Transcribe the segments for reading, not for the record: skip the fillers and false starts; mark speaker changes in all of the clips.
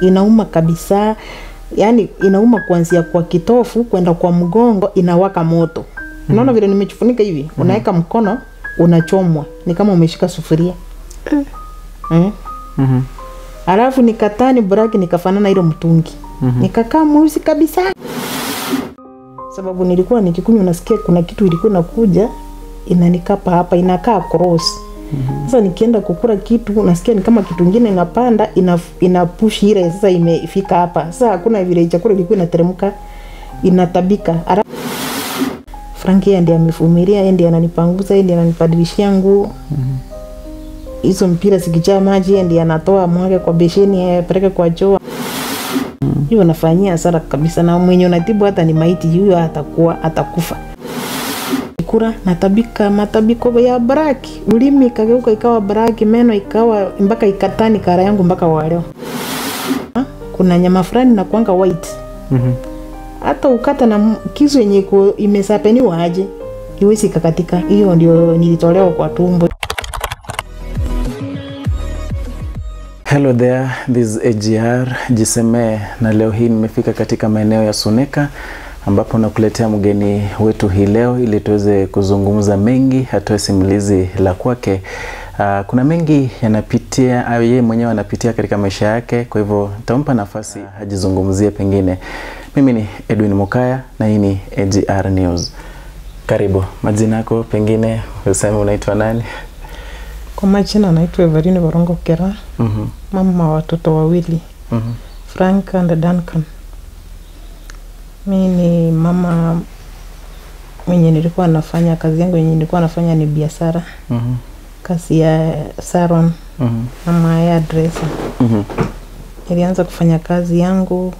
Speaker 1: inauma kabisa. Yani inauma kuanzia kwa kitofu kwenda kwa mgongo, inawaka moto. Unaona vile nimechifunika hivi, unaweka mkono unachomwa, ni kama umeshika sufuria. Alafu nikatani braki nikafanana ile mtungi. Nikakaa mweusi kabisa. Sababu nilikuwa nikikunywa nasikia kuna kitu ilikuwa inakuja inanikapa hapa, inakaa cross. Sasa nikienda kukula kitu nasikia ni kama kitu kingine inapanda ina push ile, sasa imefika hapa. Sasa hakuna vile chakula ilikuwa inateremka, inatabika. Frankie ndiye amefumilia, ndiye ananipanguza, ndiye ananibadilishia nguo. Hizo mpira zikijaa maji ndiye anatoa mwage kwa besheni apeleke kwa choo. Hiyo nafanyia hasara kabisa, na mwenye unatibu hata ni maiti huyo atakufa. Kura natabika matabiko ya braki, ulimi kageuka ikawa braki, meno ikawa mpaka ikatani kara yangu mpaka waleo. Kuna nyama fulani na kuanga white. Hata ukata na kisu yenye imesapeniwa aje iwezi kakatika. Hiyo ndio nilitolewa kwa tumbo.
Speaker 2: Hello there, this is AGR Jiseme, na leo hii nimefika katika maeneo ya Suneka ambapo nakuletea mgeni wetu hii leo ili tuweze kuzungumza mengi, atoe simulizi la kwake. Kuna mengi yanapitia au yeye mwenyewe anapitia katika maisha yake, kwa hivyo nitampa nafasi ajizungumzie pengine. Mimi ni Edwin Mukaya na hii ni AGR News. Karibu. Majina yako pengine useme unaitwa nani?
Speaker 1: Kwa majina naitwa Evarine Warongo Kera. Mama wa watoto wawili. Frank and Duncan. Mimi ni mama mwenye nilikuwa nafanya kazi yangu yenye nilikuwa nafanya ni biashara. Kazi ya salon. Mama ya dresser. Nilianza kufanya kazi yangu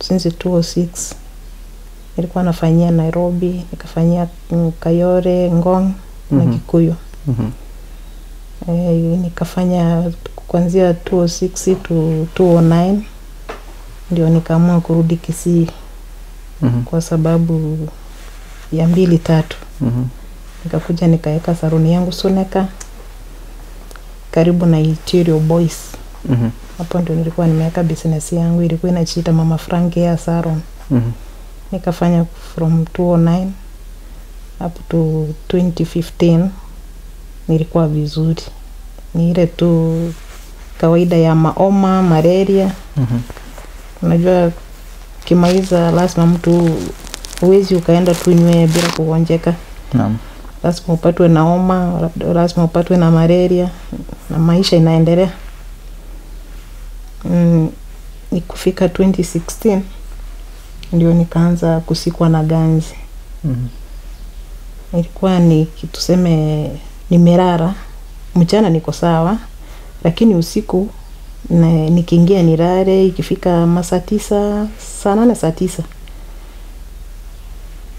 Speaker 1: since 2006. Nilikuwa nafanyia Nairobi, nikafanyia Kayore, Ngong na Kikuyu. Nikafanya kuanzia 2006 to 2009 ndio nikaamua kurudi Kisii. Kwa sababu ya 2-3. Nikakuja nikaweka saloni yangu Suneka karibu na Itirio Boys. Hapo ndio nilikuwa nimeweka business yangu, ilikuwa inajiita Mama Frank Hair Salon. Nikafanya from 2009 up to 2015. Nilikuwa vizuri. Ni ile tu kawaida ya maoma, malaria. Unajua kimaliza lazima mtu uwezi ukaenda tu nywe bila kugonjeka. Lazima upatwe na homa, lazima upatwe na malaria, na maisha inaendelea. Nikufika 2016 ndio nikaanza kusikwa na ganzi. Ilikuwa ni tuseme nimelala, mchana niko sawa, lakini usiku nikiingia nilale, ikifika masaa 9, saa 8, saa 9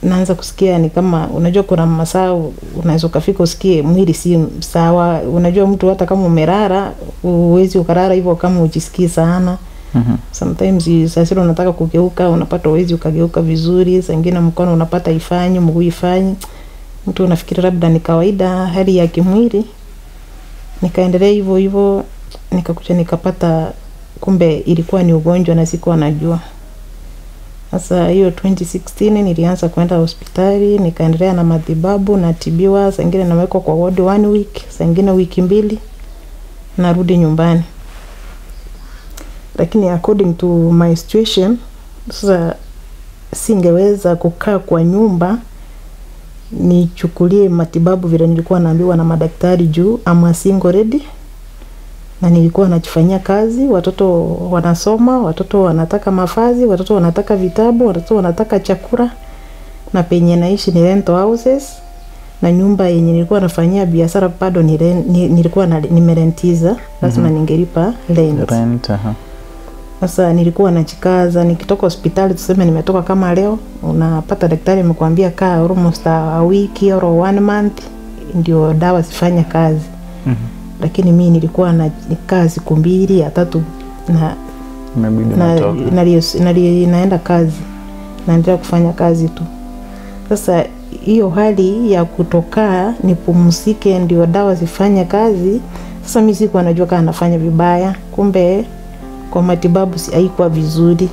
Speaker 1: naanza kusikia ni kama, unajua kuna masaa unaweza kufika usikie mwili si sawa. Unajua mtu hata kama umelala uwezi ukalala hivyo kama ujisikii sana. Sometimes sasa unataka kugeuka, unapata uwezi ukageuka vizuri, saa nyingine mkono unapata ifanye, mguu ifanye. Mtu unafikiri labda ni kawaida hali ya kimwili. Nikaendelea hivyo hivyo, nikakuja nikapata kumbe ilikuwa ni ugonjwa na sikuwa najua. Sasa hiyo 2016 nilianza kwenda hospitali, nikaendelea na matibabu na tibiwa, saa nyingine nawekwa kwa ward 1 week, saa nyingine wiki 2 narudi nyumbani. Lakini according to my situation, sasa singeweza kukaa kwa nyumba nichukulie matibabu vile nilikuwa naambiwa na madaktari juu ama single ready, na nilikuwa najifanyia kazi. Watoto wanasoma, watoto wanataka mavazi, watoto wanataka vitabu, watoto wanataka chakula, na penye naishi ni rental houses, na nyumba yenye nilikuwa nafanyia biashara bado nilikuwa nimerentiza, lazima ningelipa rent. Sasa nilikuwa najikaza, nikitoka hospitali tuseme nimetoka kama leo, unapata daktari amekwambia kaa almost a week or 1 month ndio dawa zifanye kazi. Lakini mimi nilikuwa na kazi siku 2 au 3 naenda kazi, naendelea kufanya kazi tu. Sasa hiyo hali ya kutoka nipumzike ndio dawa zifanye kazi, sasa mimi sikuwa najua kama nafanya vibaya. Kumbe kwa matibabu haikuwa vizuri.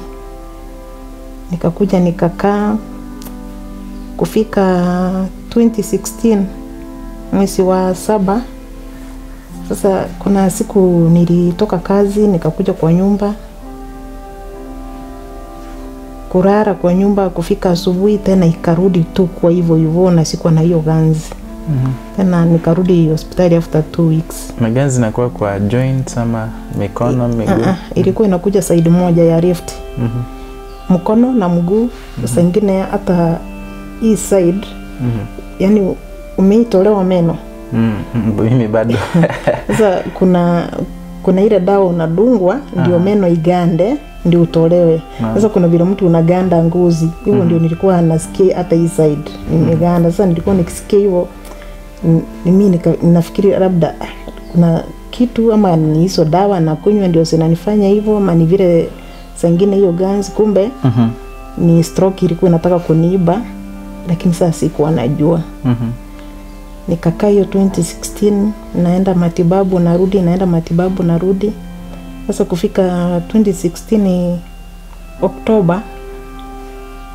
Speaker 1: Nikakuja nikakaa kufika 2016 mwezi wa 7. Sasa kuna siku nilitoka kazi nikakuja kwa nyumba, kurara kwa nyumba, kufika asubuhi tena ikarudi tu kwa hivyo na sikuwa na hiyo ganzi. Tena nikarudi hospitali after 2 weeks.
Speaker 2: Maganzi inakuwa kwa joints ama mikono, miguu?
Speaker 1: Ilikuwa inakuja side moja ya left. Mkono na mguu. Sasa ingine hata hii side. Yani umeitolewa meno.
Speaker 2: Mimi bado.
Speaker 1: Sasa kuna ile dawa unadungwa ndio meno igande ndio utolewe. Sasa kuna vile mtu unaganda ngozi. Hivyo ndio nilikuwa nasikia hata hii side nimeganda. Sasa nilikuwa nikisikia hivyo, mimi nafikiri labda kuna kitu ama ni hizo dawa na kunywa ndio zinanifanya hivyo, ama ni vile sangine hiyo ganzi, kumbe ni stroke ilikuwa inataka kuniiba, lakini sasa sikuwa najua. Nikakaa hiyo 2016 naenda matibabu narudi, naenda matibabu narudi. Sasa kufika 2016 Oktoba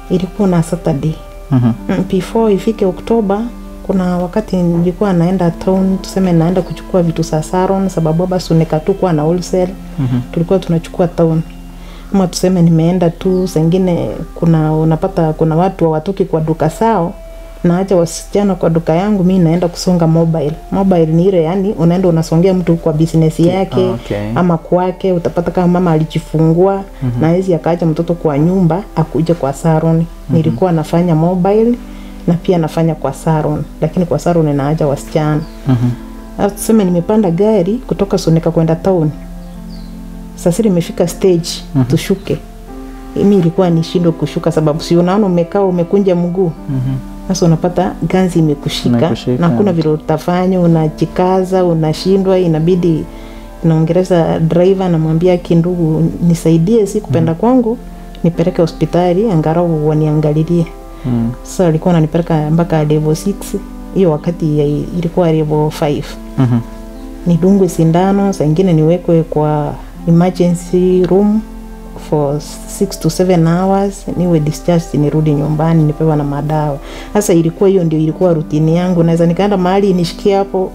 Speaker 1: ilikuwa na Saturday. Before ifike Oktoba kuna wakati nilikuwa naenda town, tuseme naenda kuchukua vitu za salon, sababu basi nikatukuwa na wholesale. Tulikuwa tunachukua town. Ama tuseme nimeenda tu, sengine unapata kuna watu hawatoki kwa duka sao, na acha wasichana kwa duka yangu, mimi naenda kusonga mobile. Mobile ni ile yani unaenda unasongea mtu kwa business yake, ama kwake. Utapata kama mama alijifungua na hizi akaacha mtoto kwa nyumba akuje kwa salon. Nilikuwa nafanya mobile na pia nafanya kwa salon, lakini kwa salon naacha wasichana. Tuseme nimepanda gari kutoka Sonika kwenda town. Sasa nimefika stage tushuke. Mimi ilikuwa nishindo kushuka, sababu si unaona umekaa umekunja mguu. Sasa unapata ganzi imekushika na kuna vile utafanya, unajikaza, unashindwa, inabidi naongeleza driver namwambia kindugu nisaidie, si kupenda kwangu, nipeleke hospitali angalau waniangalilie. Sasa alikuwa ananipeleka mpaka level 6. Hiyo wakati ilikuwa level 5. Nidungwe sindano, saa nyingine niwekwe kwa emergency room for 6 to 7 hours, niwe discharged nirudi nyumbani nipewa na madawa. Sasa ilikuwa hiyo ndio ilikuwa routine yangu. Naweza nikaenda mahali nishikie hapo.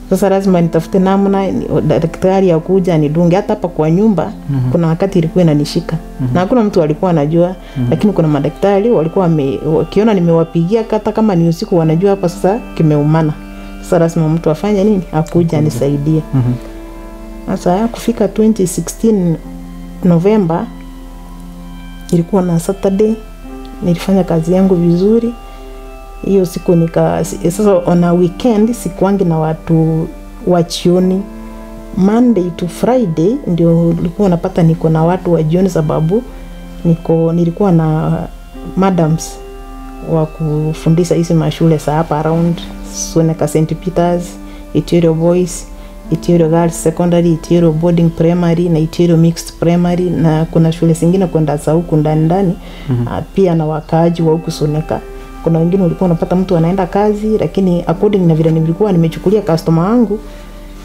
Speaker 1: Sasa lazima nitafute namna daktari akuja nidunge. Hata hapa kwa nyumba kuna wakati ilikuwa inanishika. Na hakuna mtu alikuwa anajua, lakini kuna madaktari walikuwa wakiona nimewapigia hata kama ni usiku, wanajua hapa sasa kimeumana. Sasa lazima mtu afanye nini? Akuja nisaidie. Sasa kufika 2016 November ilikuwa na Saturday, nilifanya kazi yangu vizuri. Hiyo siku sasa on a weekend sikuangi na watu wa jioni. Monday to Friday ndio nilikuwa napata niko na watu wa jioni, sababu nilikuwa na madams wa kufundisha hizi mashule za hapa around Sonika St. Peters, Itirio Boys, Itirio Girls Secondary, Itirio Boarding Primary na Itirio Mixed Primary, na kuna shule zingine kwenda za huku ndani pia na wakaaji wa huku Sonika. Kuna wengine ulikuwa unapata mtu anaenda kazi, lakini according na vile nilikuwa nimechukulia customer wangu,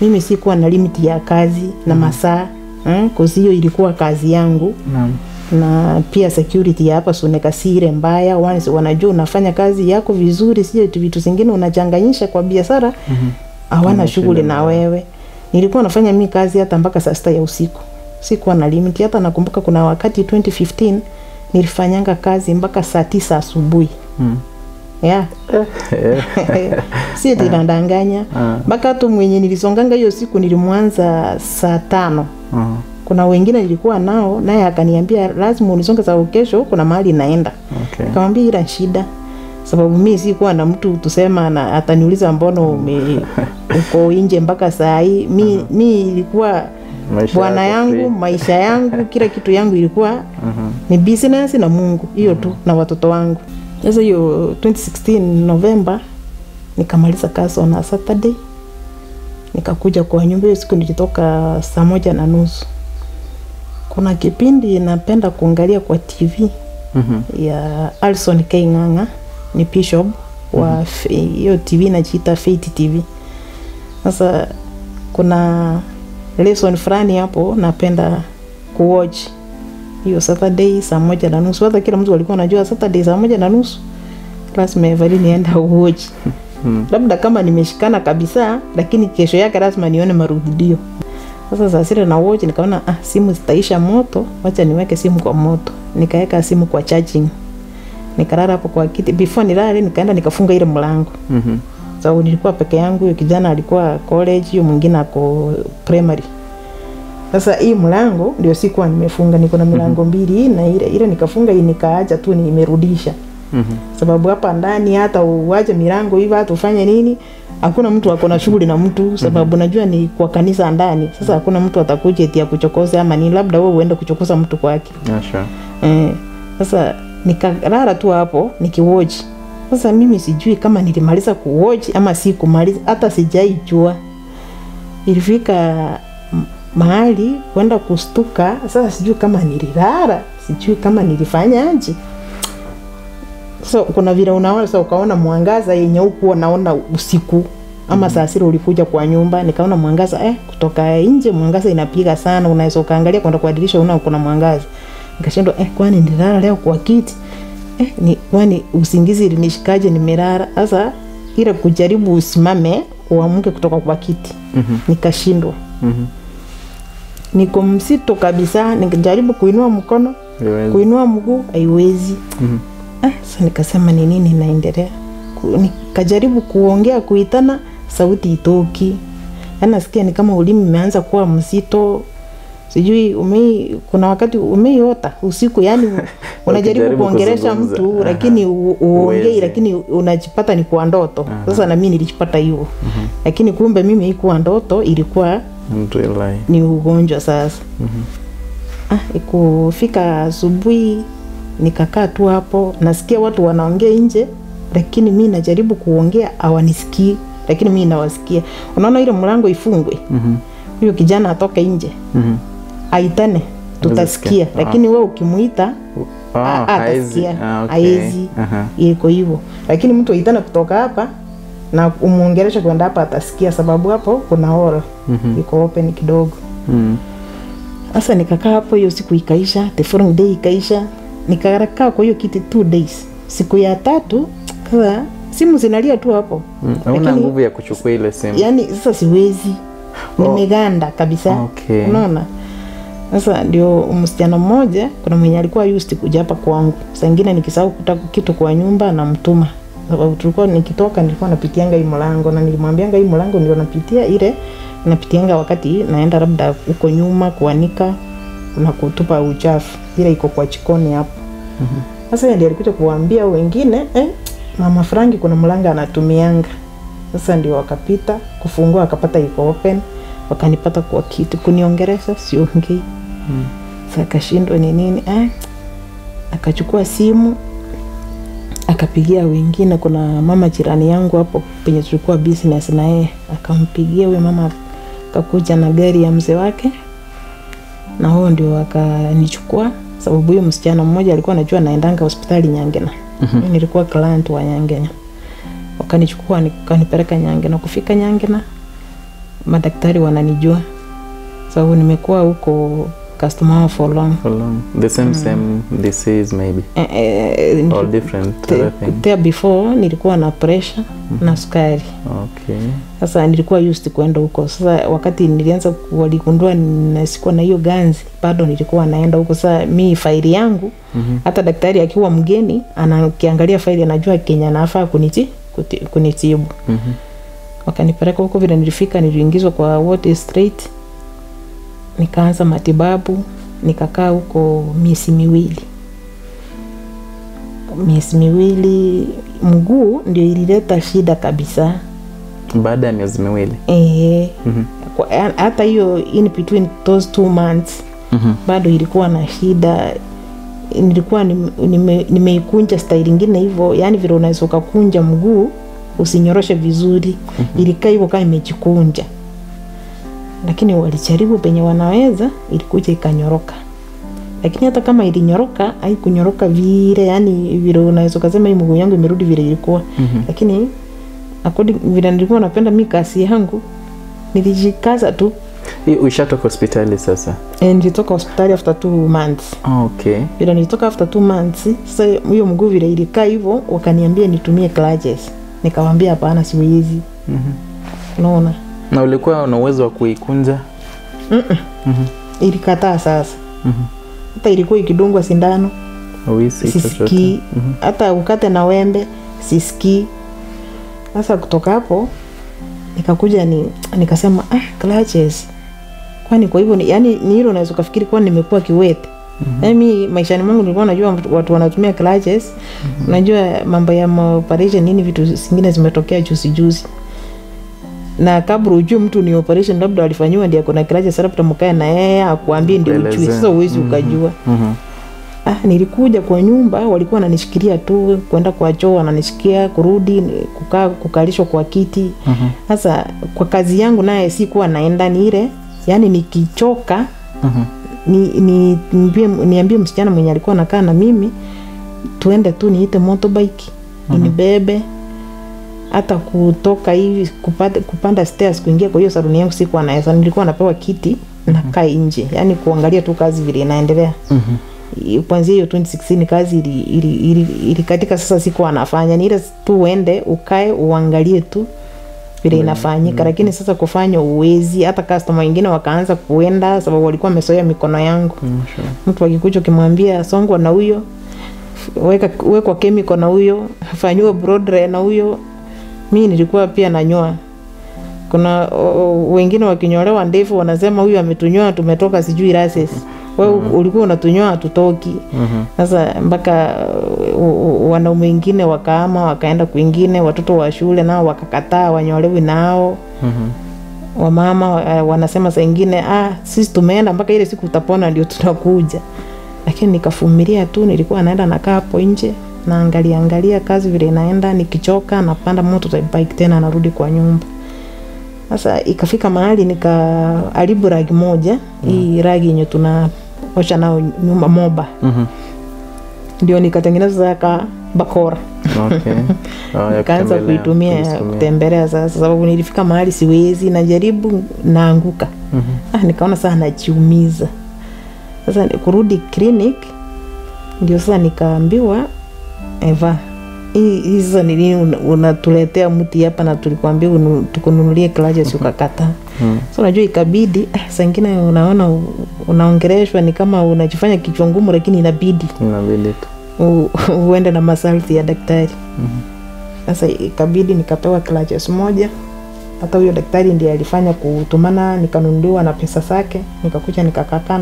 Speaker 1: mimi sikuwa na limit ya kazi na masaa, kwa hiyo ilikuwa kazi yangu. Na pia security ya hapa Sonika si ile mbaya, wanajua unafanya kazi yako vizuri, sio vitu zingine unachanganyisha kwa biashara. Hawana shughuli na wewe. Nilikuwa nafanya mimi kazi hata mpaka saa 6 ya usiku. Sikuwa na limit. Hata nakumbuka kuna wakati 2015 nilifanyanga kazi mpaka saa 9 asubuhi. Si ndandanganya. Mpaka tu mwenye nilisonganga hiyo siku nilimwanza saa 5. Kuna wengine nilikuwa nao, naye akaniambia lazima unisonge saa kesho, kuna mahali naenda. Nikamwambia ila shida, sababu mimi sikuwa na mtu tusema na ataniuliza mbona uko nje mpaka saa hii. Mimi ilikuwa bwana yangu, maisha yangu, kila kitu yangu ilikuwa ni business na Mungu, hiyo tu, na watoto wangu. Sasa hiyo 2016 November nikamaliza kazi on Saturday, nikakuja kwa nyumba. Hiyo siku nilitoka 1:30. Kuna kipindi napenda kuangalia kwa TV ya Alson K. Ng'ang'a, ni bishop wa hiyo TV inajiita Faith TV. Sasa kuna lesson fulani hapo napenda kuwatch hiyo Saturday saa 1:30. Hata kila mtu alikuwa anajua Saturday saa 1:30 lazima Evelyn nienda watch. Labda kama nimeshikana kabisa, lakini kesho yake lazima nione marudio. Sasa saa sita na watch, nikaona simu zitaisha moto, wacha niweke simu kwa moto. Nikaweka simu kwa charging. Nikalala hapo kwa kiti. Before nilale nikaenda nikafunga ile mlango. Sababu nilikuwa peke yangu, huyo kijana alikuwa college, huyo mwingine ako primary. Sasa hii mlango ndio sikuwa nimefunga, niko na milango mbili na ile nikafunga, hii nikaacha tu nimerudisha. Sababu hapa ndani hata uache milango hivi hata ufanye nini, hakuna mtu akona shughuli na mtu, sababu najua ni kwa kanisa ndani. Sasa hakuna mtu atakuja eti akuchokoze ama ni labda wewe uende kuchokoza mtu kwake.
Speaker 2: Sure.
Speaker 1: Sasa nikalala tu hapo nikiwatch. Sasa mimi sijui kama nilimaliza kuwatch ama si kumaliza, hata sijaijua. Ilifika mahali kwenda kustuka, sasa sijui kama nililala, sijui kama nilifanya aje. So kuna vile unaona, sasa ukaona mwangaza yenye huko naona usiku ama saa sita ulikuja kwa nyumba, nikaona mwangaza kutoka nje mwangaza inapiga sana, unaweza kaangalia kwenda kwa dirisha unaona kuna mwangaza. Nikashindwa kwani nililala leo kwa kiti? Ni kwani usingizi ilinishikaje nimelala? Sasa ile kujaribu usimame uamke kutoka kwa kiti. Nikashindwa. Niko msito kabisa, nikajaribu kuinua mkono, kuinua mguu haiwezi. Sasa nikasema ni nini inaendelea? Nikajaribu kuongea kuitana, sauti itoki. Nasikia ni kama ulimi umeanza kuwa mzito. Sijui kuna wakati umeiota usiku, yani unajaribu kuongelesha mtu lakini uongei, lakini unajipata ni kwa ndoto. Sasa na mimi nilijipata hiyo. Lakini kumbe mimi haikuwa ndoto, ilikuwa ni ugonjwa sasa. Ikufika asubuhi nikakaa tu hapo, nasikia watu wanaongea nje, lakini mimi najaribu kuongea hawanisikii, lakini mimi nawasikia. Unaona ile mlango ifungwe. Huyo kijana atoka nje. Aitane tutasikia, lakini wewe ukimuita atasikia. Haezi. Iko hivyo. Lakini mtu aitana kutoka hapa na umuongelesha kwenda hapa atasikia, sababu hapo kuna hall iko open kidogo. Sasa nikakaa hapo, hiyo siku ikaisha, the following day ikaisha. Nikakaa kwa hiyo kiti 2 days. Siku ya 3 sasa simu zinalia tu hapo.
Speaker 2: Hauna nguvu ya kuchukua ile simu.
Speaker 1: Yani sasa siwezi. Nimeganda kabisa. Unaona? Sasa ndio msichana mmoja, kuna mwenye alikuwa used kuja hapa kwangu. Saa nyingine nikisahau kutaka kitu kwa nyumba na mtuma. Sababu tulikuwa nikitoka nilikuwa napitianga hii mlango, na nilimwambianga hii mlango ndio napitia, ile napitianga wakati naenda labda huko nyuma kuanika na kutupa uchafu. Ile iko kwa jikoni hapo. Sasa ndio alikuja kuambia wengine, Mama Franki kuna mlango anatumianga. Sasa ndio wakapita kufungua, akapata iko open, wakanipata kwa kitu kuniongelesha, siongei. Sasa kashindwa ni nini. Akachukua simu akapigia wengine. Kuna mama jirani yangu hapo penye tulikuwa business na yeye, akampigia huyo mama, akakuja na gari ya mzee wake, na huo ndio akanichukua, sababu huyo msichana mmoja alikuwa anajua naendanga hospitali Nyangena. Nilikuwa client wa Nyangena. Wakanichukua nikanipeleka Nyangena. Kufika Nyangena madaktari wananijua, sababu nimekuwa huko customer for long.
Speaker 2: The same disease maybe. Or different
Speaker 1: there before nilikuwa na pressure na sukari. Sasa nilikuwa used kwenda huko. Sasa wakati nilianza waligundua sikuwa na hiyo ganzi, bado nilikuwa naenda huko. Sasa mimi faili yangu hata daktari akiwa mgeni anakiangalia faili anajua Kenya nafaa kunitibu. Wakanipeleka huko. Vile nilifika niliingizwa kwa ward straight, nikaanza matibabu, nikakaa huko miezi miwili. Mguu ndio ilileta shida kabisa
Speaker 2: baada ya miezi miwili.
Speaker 1: Hata hiyo in between those 2 months bado ilikuwa na shida. Nilikuwa nimeikunja style nyingine hivyo, yani vile unaweza kukunja mguu usinyoroshe vizuri. Ilikaa hivyo kama imejikunja, lakini walijaribu penye wanaweza, ilikuja ikanyoroka. Lakini hata kama ilinyoroka, haikunyoroka vile, yani vile unaweza kusema hii mguu yangu imerudi vile ilikuwa. Lakini according vile nilikuwa napenda mimi kasi yangu, nilijikaza tu.
Speaker 2: Ushatoka hospitali sasa?
Speaker 1: Nilitoka hospitali after 2 months.
Speaker 2: Okay.
Speaker 1: Bila nilitoka after 2 months, sasa hiyo mguu vile ilikaa hivyo, wakaniambia nitumie crutches. Nikamwambia hapana, siwezi. Unaona?
Speaker 2: Na ulikuwa una uwezo wa kuikunja?
Speaker 1: Ilikataa sasa. Hata ilikuwa ikidungwa sindano, sisikii. Hata ukate na wembe, sisikii. Sasa kutoka hapo nikakuja nikasema crutches. Kwani kwa hivyo yani ni hilo unaweza kufikiri kwa nimekuwa kiwete. Mimi maishani mwangu nilikuwa najua watu wanatumia crutches. Unajua mambo ya operation nini vitu zingine zimetokea juzi. Na kabla ujue mtu ni operation labda alifanywa ndio kuna crutches labda mkae na yeye akuambie ndio ujue. Sasa uwezi ukajua. Nilikuja kwa nyumba walikuwa wananishikilia tu kwenda kwa choo, wananishikia kurudi kukalishwa kwa kiti. Sasa kwa kazi yangu naye sikuwa naenda ni ile yani nikichoka niambie msichana mwenye alikuwa anakaa na mimi tuende tu niite motorbike inibebe. Hata kutoka hivi kupanda stairs kuingia kwa hiyo saluni yangu sikuwa naweza, nilikuwa napewa kiti na kaa nje yani kuangalia tu kazi vile inaendelea. Kuanzia hiyo 2016 kazi ili katika sasa sikuwa anafanya ni ile tu uende ukae uangalie tu vile inafanyika. Lakini sasa kufanya uwezi, hata customer wengine wakaanza kuenda sababu walikuwa wamezoea mikono yangu. Mtu akikuja kimwambia songwa na huyo, weka chemical na huyo, fanywa broad na huyo. Mimi nilikuwa pia nanyoa. Kuna wengine wakinyolewa ndefu wanasema huyu ametunyoa tumetoka sijui races. Wewe ulikuwa unatunyoa tutoki. Sasa mpaka wanaume wengine wakaama wakaenda kwingine, watoto wa shule nao wakakataa wanyolewi nao. Wamama wanasema saa nyingine sisi tumeenda mpaka ile siku utapona ndio tunakuja. Lakini nikavumilia tu, nilikuwa naenda nakaa hapo nje naangalia kazi vile inaenda, nikichoka napanda motorbike tena narudi kwa nyumba. Sasa ikafika mahali nikaharibu ragi moja, hii ragi yenye tunaosha nao nyumba moba. Ndio nikatengeneza bakora. Okay. Nikaanza kuitumia kutembelea sasa sababu nilifika mahali siwezi, najaribu naanguka. Nikaona sasa najiumiza. Sasa kurudi clinic ndio sasa nikaambiwa Eva, hii sasa ni nini unatuletea mti hapa na tulikwambia tukununulie crutches ukakata. So unajua ikabidi saa nyingine unaona unaongeleshwa ni kama unajifanya kichwa ngumu lakini inabidi tu uende na masharti ya daktari. Sasa ikabidi nikapewa crutches moja. Hata huyo daktari ndiye alifanya kutumana nikanunuliwa na pesa zake, nikakuja nikakaa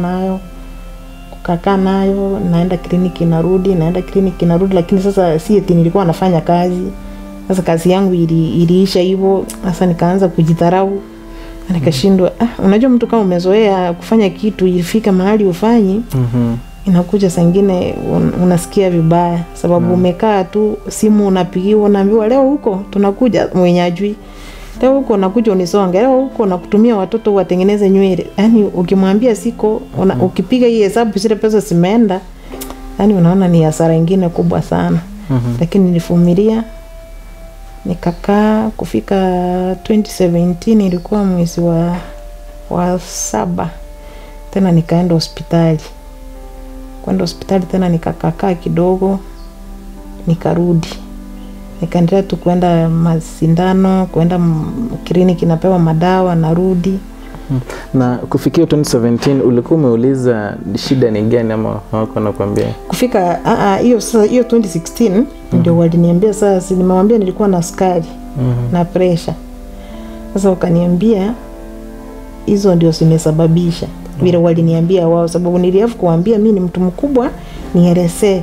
Speaker 1: nayo, naenda kliniki narudi, lakini sasa si eti nilikuwa nafanya kazi. Sasa kazi yangu iliisha hivyo. Sasa nikaanza kujidharau. Nikashindwa, unajua mtu kama umezoea kufanya kitu ifika mahali ufanyi, inakuja saa nyingine unasikia vibaya sababu umekaa tu, simu unapigiwa unaambiwa leo huko tunakuja mwenye ajui. Leo huko nakuja unisonge, leo huko nakutumia watoto watengeneze nywele. Yani ukimwambia siko, ukipiga hii hesabu zile pesa zimeenda, yani unaona ni hasara nyingine kubwa sana. Lakini nilivumilia, nikakaa kufika 2017 ilikuwa mwezi wa 7. Tena nikaenda hospitali. Kwenda hospitali tena nikakaa kidogo, nikarudi. Nikaendelea tu kwenda masindano, kwenda kliniki napewa madawa narudi.
Speaker 2: Na kufikia 2017 ulikuwa umeuliza shida ni gani ama hawako nakwambia?
Speaker 1: Kufika hiyo sasa hiyo 2016 ndio waliniambia sasa nimemwambia nilikuwa na sukari na pressure. Sasa wakaniambia hizo ndio zimesababisha. Vile waliniambia wao sababu niliafu kuambia mimi ni mtu mkubwa nielezee.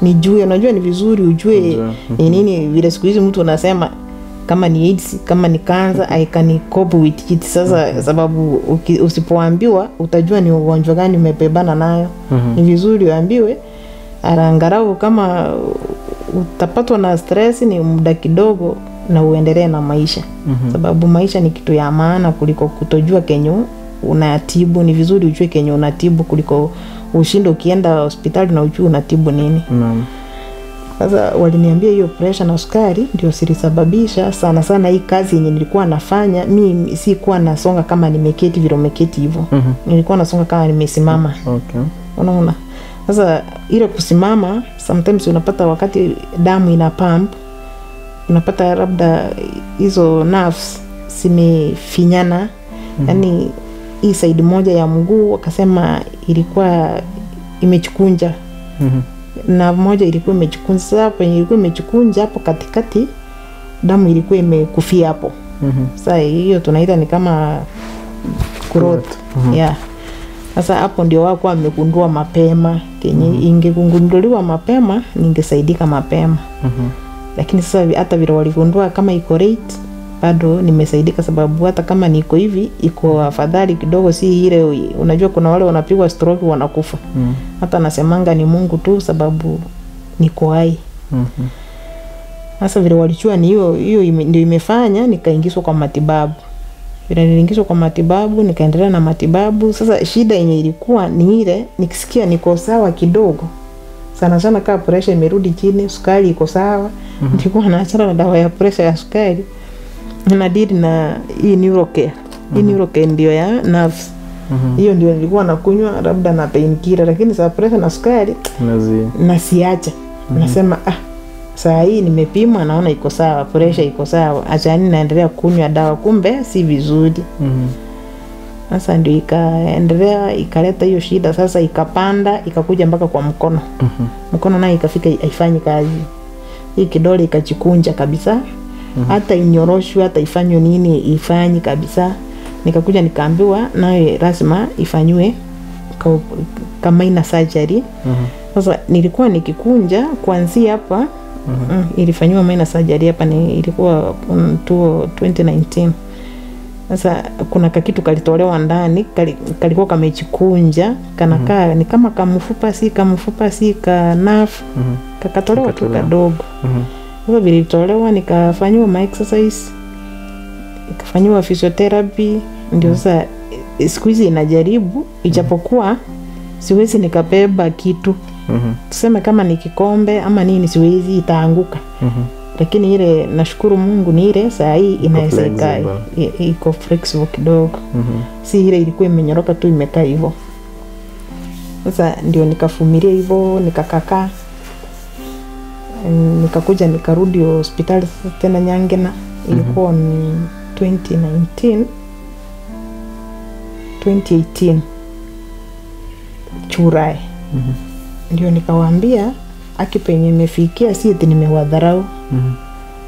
Speaker 1: Nijue, unajua ni vizuri ujue ni nini vile siku hizi mtu anasema kama ni AIDS, kama ni cancer, I can cope with it. Sasa sababu usipoambiwa utajua ni ugonjwa gani umebebana nayo. Ni vizuri uambiwe angalau kama utapatwa na stress ni muda kidogo na uendelee na maisha. Sababu maisha ni kitu ya maana kuliko kutojua kenyo unatibu. Ni vizuri ujue kenyo unatibu kuliko ushinde ukienda hospitali na ujue unatibu nini. Sasa waliniambia hiyo pressure na sukari ndio silisababisha sana sana hii kazi yenye nilikuwa nafanya. Mimi sikuwa nasonga kama nimeketi vile umeketi hivyo. Nilikuwa nasonga kama nimesimama.
Speaker 2: Okay.
Speaker 1: Unaona? Sasa ile kusimama sometimes unapata wakati damu ina pump, unapata labda hizo nerves zimefinyana. Yani hii side moja ya mguu wakasema ilikuwa imechukunja. Na moja ilikuwa imechukunja. Sasa penye ilikuwa imechukunja hapo katikati damu ilikuwa imekufia hapo. Sasa hiyo tunaita ni kama growth. Yeah. Sasa hapo ndio wako wamegundua mapema. Kenye ingegunduliwa mapema ningesaidika mapema. Lakini sasa hata vile waligundua kama iko rate bado nimesaidika, sababu hata kama niko hivi iko afadhali kidogo, si ile unajua kuna wale wanapigwa stroke wanakufa. Hata nasemanga ni Mungu tu sababu niko hai. Sasa vile walichua ni hiyo ndio imefanya nikaingizwa kwa matibabu. Vile niliingizwa kwa matibabu nikaendelea na matibabu. Sasa shida yenye ilikuwa ni ile nikisikia niko sawa kidogo, sana sana kama pressure imerudi chini, sukari iko sawa, nilikuwa naachana na dawa ya pressure ya sukari. Nadiri na hii neurocare. Hii neurocare ndio ya nerves. Hiyo ndio nilikuwa nakunywa labda na painkiller, lakini za pressure na sukari nasiacha. Nasema saa hii nimepimwa naona iko sawa, pressure iko sawa, achani naendelea kunywa dawa, kumbe si vizuri. Sasa ndio ikaendelea ikaleta hiyo shida, sasa ikapanda ikakuja mpaka kwa mkono. Mkono nayo ikafika haifanyi kazi. Hii kidole ikachikunja kabisa. Hata inyoroshwe hata ifanywe nini ifanyi kabisa. Nikakuja nikaambiwa nayo lazima ifanywe kama ina surgery. Sasa nilikuwa nikikunja kuanzia hapa. Ilifanywa minor surgery hapa, ni ilikuwa 2019. Sasa kuna kakitu kalitolewa ndani, kalikuwa kamechikunja, kanakaa ni kama kamfupa si ka nerve. Kakatolewa tu kadogo. Sasa vilitolewa nikafanywa ma exercise, ikafanywa physiotherapy. Ndio sasa siku hizi inajaribu, ijapokuwa siwezi nikabeba kitu. Tuseme kama ni kikombe ama nini siwezi, itaanguka. Lakini ile nashukuru Mungu ni ile saa hii inaweza iko flexible kidogo. Si ile ilikuwa imenyoroka tu imekaa hivyo. Sasa ndio nikafumilia hivyo, nikakaka. Nikakuja nikarudi hospitali tena Nyangena. Ilikuwa ni 2018 Julai. Ndio nikawaambia akipenye imefikia si eti nimewadharau.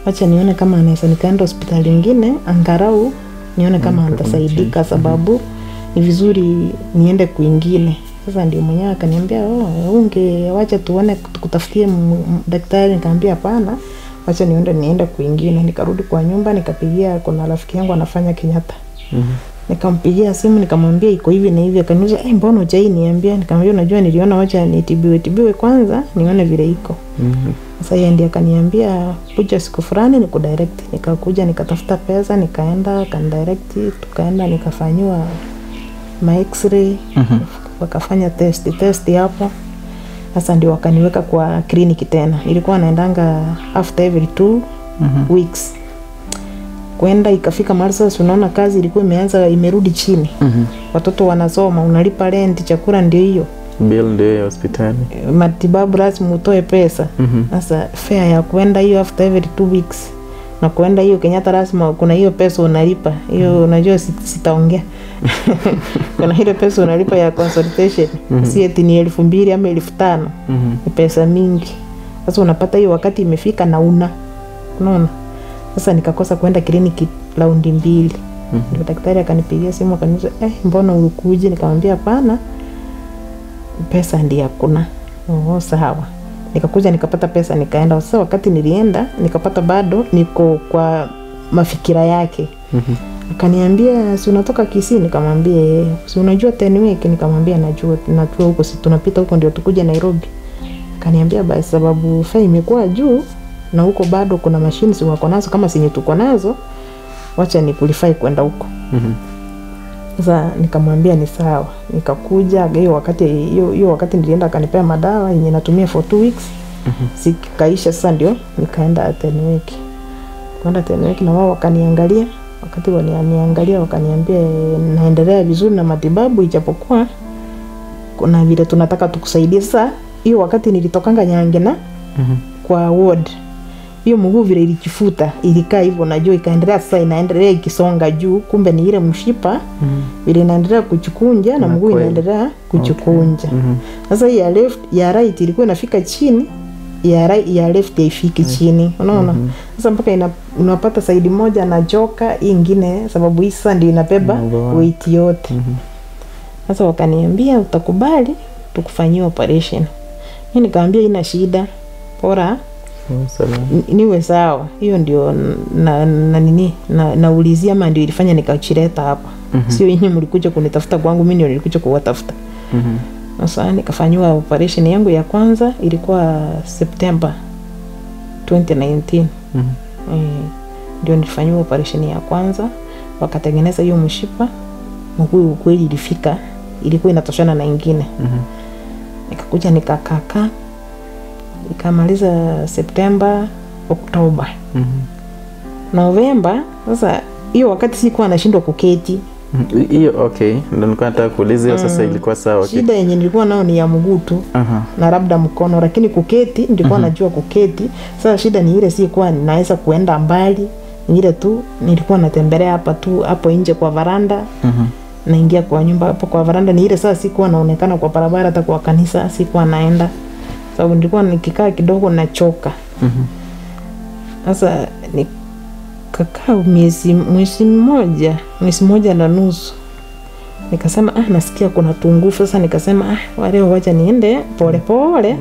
Speaker 1: Acha nione kama anaweza nikaenda hospitali nyingine angarau nione kama nitasaidika, sababu ni vizuri niende kwingine. Sasa ndio mwenyewe akaniambia wacha tuone kutafutie daktari. Nikamwambia hapana, acha niende kwingine. Nikarudi kwa nyumba nikapigia kuna rafiki yangu anafanya Kenyatta. Nikampigia simu nikamwambia iko hivi na hivi. Akaniuliza mbona hujai niambia? Nikamwambia unajua niliona wacha nitibiwe kwanza nione vile iko. Sasa yeye ndiye akaniambia kuja siku fulani nikudirect. Nikakuja nikatafuta pesa nikaenda kandirect, tukaenda nikafanywa ma x-ray. Wakafanya test hapo. Sasa ndio wakaniweka kwa kliniki tena. Nilikuwa naendanga after every 2 weeks. Kwenda ikafika mahali sasa unaona kazi ilikuwa imerudi chini. Watoto wanasoma, unalipa rent, chakula ndio hiyo.
Speaker 2: Bill ndio hospitali.
Speaker 1: Matibabu lazima utoe pesa. Sasa fare ya kwenda hiyo after every 2 weeks. Na kwenda hiyo Kenyatta lazima kuna hiyo pesa unalipa. Hiyo unajua sitaongea. Kuna ile pesa unalipa ya consultation. Si eti ni 2,000 ama 5,000. Ni pesa mingi. Sasa unapata hiyo wakati imefika na unaona. Sasa nikakosa kwenda kliniki raundi 2. Ndio daktari akanipigia simu akaniuliza mbona ukuje? Nikamwambia hapana, pesa ndiyo hakuna. Sawa. Nikakuja nikapata pesa nikaenda. Sasa wakati nilienda nikapata bado niko kwa mafikira yake. Akaniambia si unatoka Kisii? Nikamwambia si unajua 10 week? Nikamwambia najua huko si tunapita huko ndio tukuje Nairobi. Akaniambia basi sababu fare imekuwa juu na huko bado kuna machines wako nazo kama sinye tuko nazo, wacha nikulify kwenda huko. Sasa nikamwambia ni sawa. Nikakuja hiyo wakati nilienda akanipea madawa yenye natumia for 2 weeks. Sikaisha sasa ndio nikaenda Tenwek. Kwenda Tenwek na wao wakaniangalia, wakati waniangalia wakaniambia naendelea vizuri na matibabu, ijapokuwa kuna vile tunataka tukusaidie. Sasa hiyo wakati nilitokanga Nyangena kwa ward, hiyo mguu vile ilikifuta ilikaa hivyo, najua ikaendelea sasa inaendelea ikisonga juu, kumbe ni ile mshipa vile inaendelea kuchukunja na mguu inaendelea kuchukunja. Sasa ya left ya right ilikuwa inafika chini, ya left haifiki chini, unaona. Sasa mpaka unapata side moja na joka, ingine sababu hii sasa ndio inabeba weight yote. Sasa wakaniambia utakubali tukufanyie operation. Mimi nikamwambia ina shida, bora niwe sawa. Hiyo ndio naulizia ama ndio ilifanya nikachileta hapa. Sio yeye mlikuja kunitafuta kwangu, mimi ndio nilikuja kuwatafuta. Sasa nikafanywa operation yangu ya kwanza ilikuwa September 2019. Ndio nilifanywa operation ya kwanza, wakatengeneza hiyo mshipa, mguu kweli ilifika, ilikuwa inatoshana na nyingine. Nikakuja nikakaa, nikamaliza September, Oktoba. November, sasa hiyo wakati sikuwa nashindwa kuketi.
Speaker 2: Hiyo okay, ndio nilikuwa nataka kuuliza hiyo sasa ilikuwa sawa. Okay.
Speaker 1: Shida yenye nilikuwa nao ni ya mguu tu. Na labda mkono, lakini kuketi nilikuwa najua kuketi. Sasa shida ni ile sikuwa ninaweza kuenda mbali. Ni ile tu nilikuwa natembelea hapa tu hapo nje kwa varanda. Naingia kwa nyumba hapo kwa varanda, ni ile sasa sikuwa naonekana kwa barabara, hata kwa kanisa sikuwa naenda. Sababu nilikuwa nikikaa kidogo nachoka. Sasa nikakaa mwezi moja na nusu. Nikasema nasikia kuna tungufu. Sasa nikasema wale wacha niende pole pole.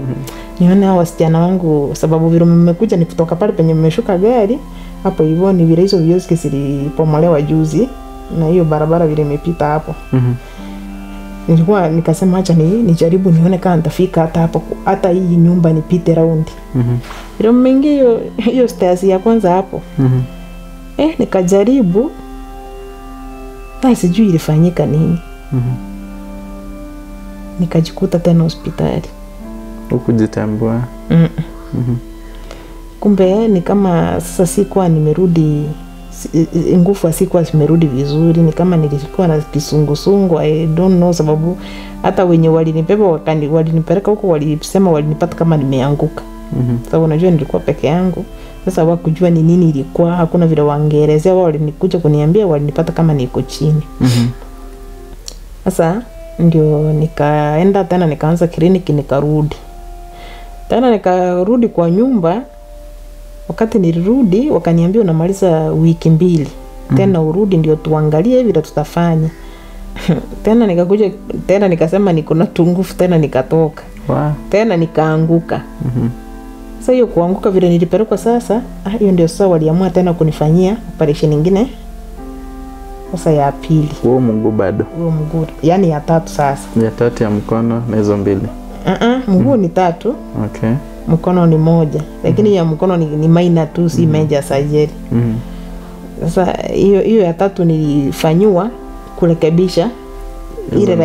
Speaker 1: Nione hao wasichana wangu, sababu vile mmekuja ni kutoka pale penye mmeshuka gari. Hapo hivyo ni vile hizo vioski zilipomolewa juzi na hiyo barabara vile imepita hapo. Nilikuwa nikasema acha nijaribu nione kama nitafika hata hapo, hata hii nyumba nipite round. Ndio mmeingia hiyo stairs ya kwanza hapo. Nikajaribu. Basi sijui ilifanyika nini. Nikajikuta tena hospitali.
Speaker 2: Ukujitambua.
Speaker 1: Kumbe ni kama sasa sikuwa nimerudi, nguvu sikuwa zimerudi vizuri, ni kama nilikuwa na kisungusungu, I don't know, sababu hata wenye walinibeba walinipeleka huko walisema walinipata kama nimeanguka. Sababu unajua nilikuwa peke yangu. Sasa hawakujua ni nini ilikuwa, hakuna vile wangeelezea. Wao walinikuja kuniambia walinipata kama niko chini. Sasa ndio nikaenda tena nikaanza kliniki, nikarudi. Tena nikarudi kwa nyumba. Wakati nilirudi wakaniambia unamaliza wiki 2. Tena urudi ndio tuangalie vile tutafanya. Tena nikakuja tena nikasema niko na tungufu, tena nikatoka. Tena nikaanguka. Sasa hiyo kuanguka vile nilipelekwa sasa, hiyo ndio sasa waliamua tena kunifanyia operation nyingine. Sasa ya pili.
Speaker 2: Huo mguu bado.
Speaker 1: Huo mguu, yani ya 3 sasa.
Speaker 2: Ya 3 ya mkono na hizo 2.
Speaker 1: Mguu ni 3.
Speaker 2: Okay.
Speaker 1: Mkono ni 1. Lakini ya mkono ni minor tu, si major surgery. Sasa hiyo ya 3 nilifanywa kurekebisha ile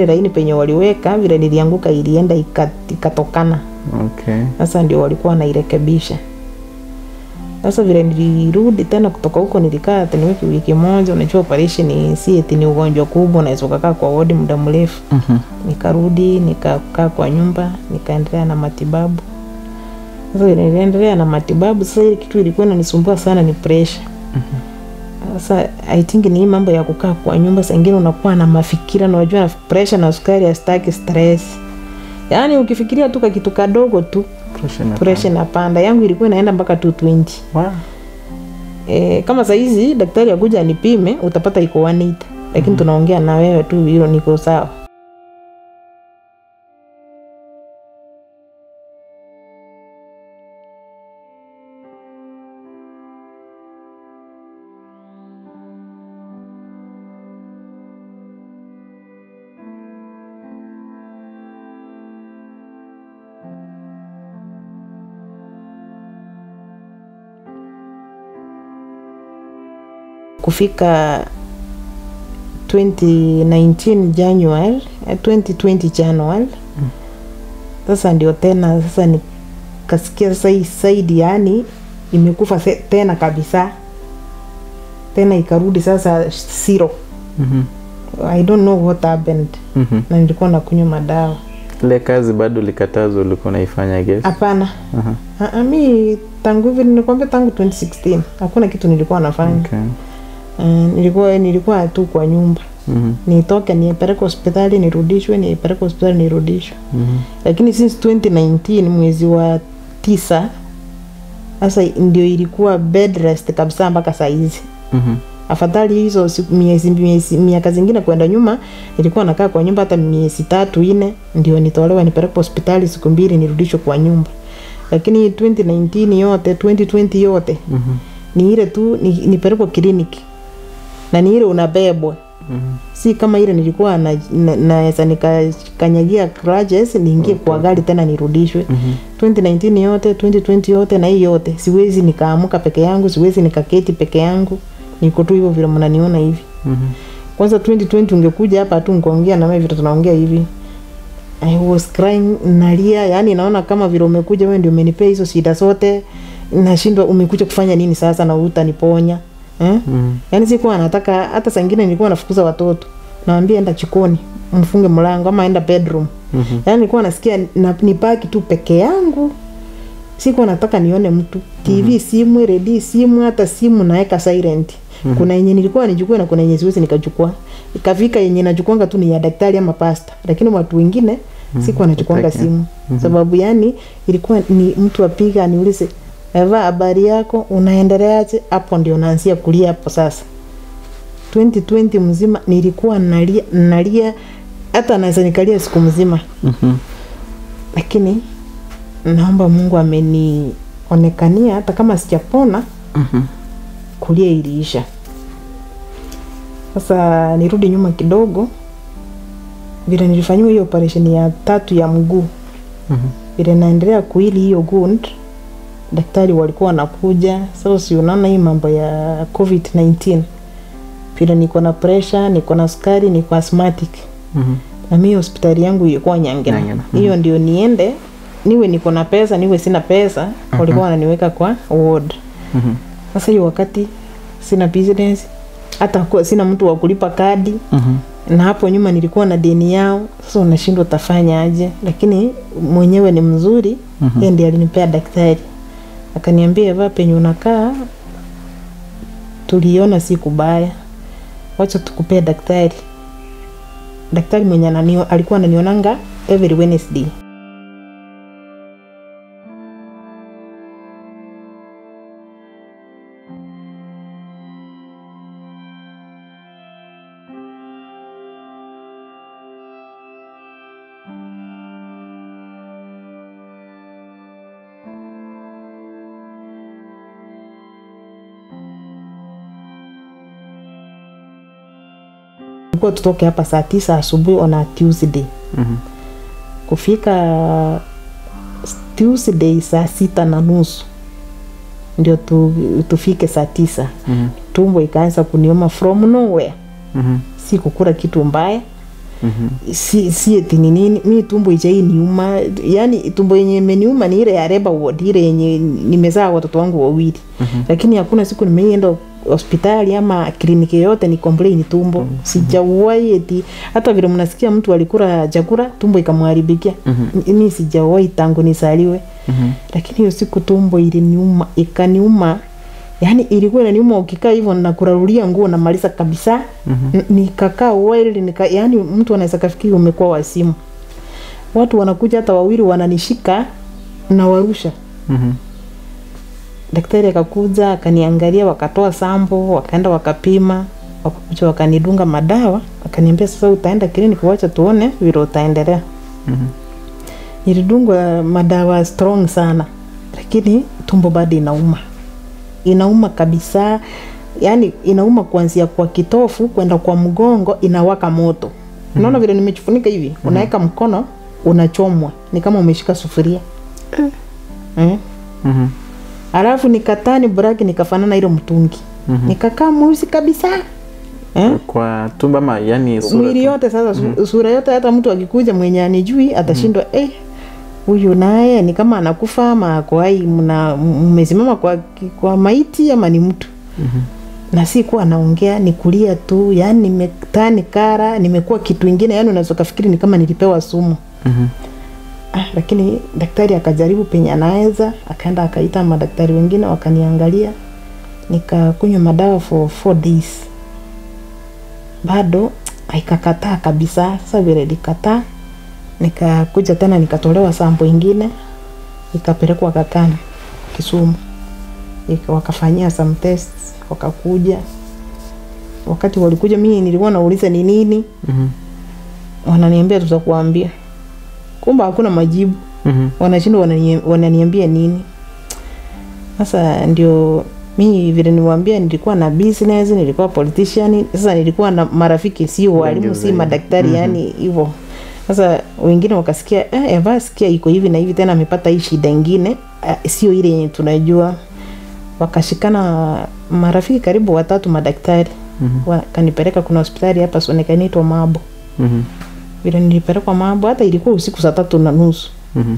Speaker 1: laini penye waliweka vile nilianguka ilienda ikatokana.
Speaker 2: Okay.
Speaker 1: Sasa ndio walikuwa nairekebisha. Sasa vile nilirudi tena kutoka huko nilikaa tena wiki moja. Unajua operation si eti ni ugonjwa kubwa na isokakaa kwa ward muda mrefu. Nikarudi nikakaa kwa nyumba nikaendelea na matibabu. Sasa niliendelea na matibabu. Sasa ile kitu ilikuwa inanisumbua sana ni pressure. Sasa I think ni mambo ya kukaa kwa nyumba, saa nyingine unakuwa na mafikira na unajua pressure na sukari hastaki stress. Yaani ukifikiria tu kitu kadogo tu pressure inapanda. Yangu ilikuwa inaenda mpaka 220. Kama saa hizi daktari akuja anipime utapata iko 180. Lakini tunaongea na wewe tu hilo niko sawa. Kufika 2019 January, 2020 January, Sasa ndio tena sasa nikasikia sasa hii side yani imekufa tena kabisa. Tena ikarudi sasa 0. I don't know what happened. Na nilikuwa nakunywa madawa.
Speaker 2: Ile kazi bado likatazo ulikuwa unaifanya guess?
Speaker 1: Hapana. Mimi tangu hivi nilikwambia tangu 2016 hakuna kitu nilikuwa nafanya. Okay. Nilikuwa tu kwa nyumba. Nitoke nipeleke hospitali nirudishwe, nipeleke hospitali nirudishwe. Lakini since 2019 mwezi wa 9 sasa ndio ilikuwa bed rest kabisa mpaka saa hizi. Afadhali hizo miaka zingine kwenda nyuma nilikuwa nakaa kwa nyumba hata miezi 3 4 ndio nitolewa nipeleke hospitali siku 2 nirudishwe kwa nyumba. Lakini 2019 yote 2020 yote ni ile tu nipeleke kliniki. Na ni ile unabebwa. Si kama ile nilikuwa naweza nikakanyagia crutches niingie kwa gari tena nirudishwe. 2019 yote 2020 yote na hii yote siwezi nikaamuka peke yangu, siwezi nikaketi peke yangu. Niko tu hivyo vile mnaniona hivi. Kwanza 2020 ungekuja hapa tu ungeongea na mimi vile tunaongea hivi. I was crying, nalia, yani naona kama vile umekuja wewe ndio umenipea hizo shida zote. Nashindwa umekuja kufanya nini sasa na utaniponya. Yani sikuwa nataka hata saa nyingine nilikuwa nafukuza watoto. Naambia enda jikoni, mfunge mlango ama enda bedroom. Yani nilikuwa nasikia nipaki tu peke yangu. Sikuwa nataka nione mtu. TV simu, ready simu, hata simu naeka silent. Kuna yenye nilikuwa nichukue na kuna yenye siwezi nikachukua. Ikafika yenye nachukuanga tu ni ya daktari ama pasta. Lakini watu wengine sikuwa nachukuanga simu. Sababu yani ilikuwa ni mtu apiga aniulize, "Eva, habari yako? Unaendeleaje?" Hapo ndio naanzia kulia hapo sasa. 2020 mzima nilikuwa nalia hata naweza nikalia siku mzima. Lakini naomba Mungu amenionekania hata kama sijapona. Kulia iliisha. Sasa nirudi nyuma kidogo. Vile nilifanywa hiyo operation ya 3 ya mguu. Vile naendelea kuili hiyo wound, daktari walikuwa wanakuja. Sasa si unaona hii mambo ya COVID-19. Vile niko na pressure, niko na sukari, niko asthmatic. Na mimi hospitali yangu ilikuwa Nyangena. Hiyo ndio niende niwe niko na pesa, niwe sina pesa, walikuwa wananiweka kwa ward. Sasa hiyo wakati sina business, hata sina mtu wa kulipa kadi. Na hapo nyuma nilikuwa na deni yao. Sasa unashindwa tafanya aje, lakini mwenyewe ni mzuri. Yeye ndiye alinipea daktari. Akaniambia, "Eva, penye unakaa tuliona si kubaya. Wacha tukupee daktari." Daktari mwenye alikuwa ananionanga every Wednesday. Kwa tutoke hapa saa 9 asubuhi on Tuesday. Kufika Tuesday saa 6:30 ndio tufike saa 9. Tumbo ikaanza kuniuma from nowhere. Si kukula kitu mbaya. Si eti nini, mimi tumbo ije niuma, yani tumbo yenye imeniuma ni ile ya labor ward, ile yenye nimezaa watoto wangu wawili. Lakini hakuna siku nimeenda hospitali ama kliniki yote ni complain tumbo. Sijawahi eti hata vile mnasikia mtu alikula chakula tumbo ikamharibikia. Mimi sijawahi tangu nisaliwe. Lakini hiyo siku tumbo iliniuma, ikaniuma. Yani ilikuwa inaniuma ukikaa hivyo na kurarulia nguo na maliza kabisa. Nikakaa while yani mtu anaweza kafikiri umekuwa wasimu. Watu wanakuja hata wawili wananishika na warusha. Daktari akakuja akaniangalia, wakatoa sample, wakaenda wakapima, wakakuja wakanidunga madawa, akaniambia sasa utaenda kliniki, wacha tuone vile utaendelea. Nilidungwa madawa strong sana, lakini tumbo bado inauma. Inauma kabisa. Yani inauma kuanzia kwa kitofu kwenda kwa mgongo, inawaka moto. Unaona vile nimejifunika hivi, unaweka mkono unachomwa, ni kama umeshika sufuria. Alafu nikatani braki nikafanana ile mtungi. Nikakaa mweusi kabisa.
Speaker 2: Kwa tumba ma yani
Speaker 1: sura. Mwili yote sasa sura yote hata mtu akikuja mwenye anijui atashindwa huyu naye ni kama anakufa ama kwa hai, mmesimama kwa maiti ama ni mtu. Na si kuwa naongea, ni kulia tu, yani nimetani kara, nimekuwa kitu kingine, yani unaweza kufikiri ni kama nilipewa sumu. Lakini daktari akajaribu penye anaweza, akaenda akaita madaktari wengine wakaniangalia, nikakunywa madawa for 4 days. Bado haikakataa kabisa. Sasa vile nikataa, nikakuja tena nikatolewa sample ingine, ikapelekwa Kakana Kisumu. Wakafanyia some tests, wakakuja. Wakati walikuja mimi nilikuwa nauliza ni nini. Wananiambia tutakuambia. Kumbe hakuna majibu. Wanashindwa wananiambia nini. Sasa ndio mimi vile niwaambia nilikuwa na business, nilikuwa politician, sasa nilikuwa na marafiki sio walimu, si madaktari, yani hivyo. Sasa wengine wakasikia Eva sikia iko hivi na hivi, tena amepata hii shida nyingine, sio ile yenye tunajua. Wakashikana marafiki karibu 3 madaktari. Wakanipeleka kuna hospitali hapa Soneka inaitwa Mabo. Vile nilipelekwa Mabo, hata ilikuwa usiku saa 3:30.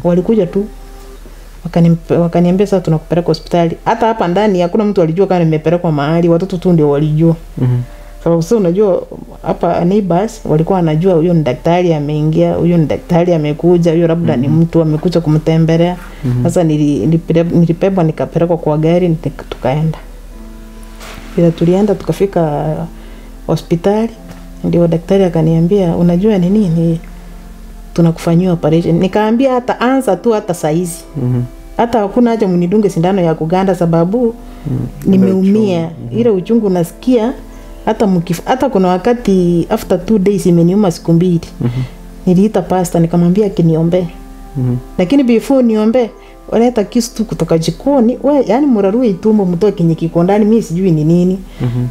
Speaker 1: Walikuja tu wakaniambia sasa tunakupeleka hospitali. Hata hapa ndani hakuna mtu alijua kama nimepelekwa mahali, watoto tu ndio walijua. Sababu sasa unajua hapa neighbors walikuwa wanajua huyo ni daktari ameingia, huyo ni daktari amekuja, huyo labda ni mtu amekuja kumtembelea. Sasa nilipebwa nikapelekwa kwa gari tukaenda. Bila tulienda tukafika hospitali, ndio daktari akaniambia unajua ni nini? Tunakufanyia operation. Nikaambia hata anza tu hata saizi. Hata hakuna haja mnidunge sindano ya kuganda sababu nimeumia. Ile uchungu nasikia hata kuna wakati after 2 days imeniuma siku 2. Niliita pastor nikamwambia kiniombee. Lakini before niombe waleta kisu kutoka jikoni, yani murarue itumbo mtoe kinyi kiko ndani, mimi sijui ni nini.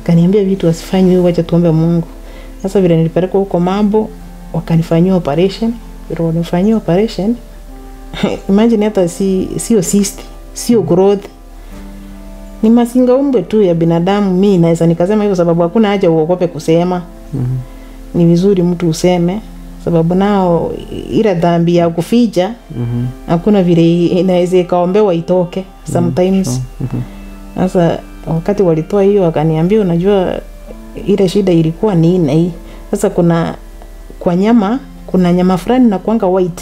Speaker 1: Kaniambia vitu asifanywe, wacha tuombe Mungu. Sasa vile nilipelekwa huko Mambo, wakanifanyia operation. Ndio nilifanyia operation. Imagine hata sio cyst, sio growth. Ni masinga umbe tu ya binadamu. Mimi naweza nikasema hivyo sababu hakuna haja uogope kusema. Ni vizuri mtu useme sababu nao ile dhambi ya kuficha hakuna vile inaweza kaombewa itoke sometimes. Sasa wakati walitoa hiyo wakaniambia unajua ile shida ilikuwa ni hii. Sasa kuna nyama fulani na kuanga white.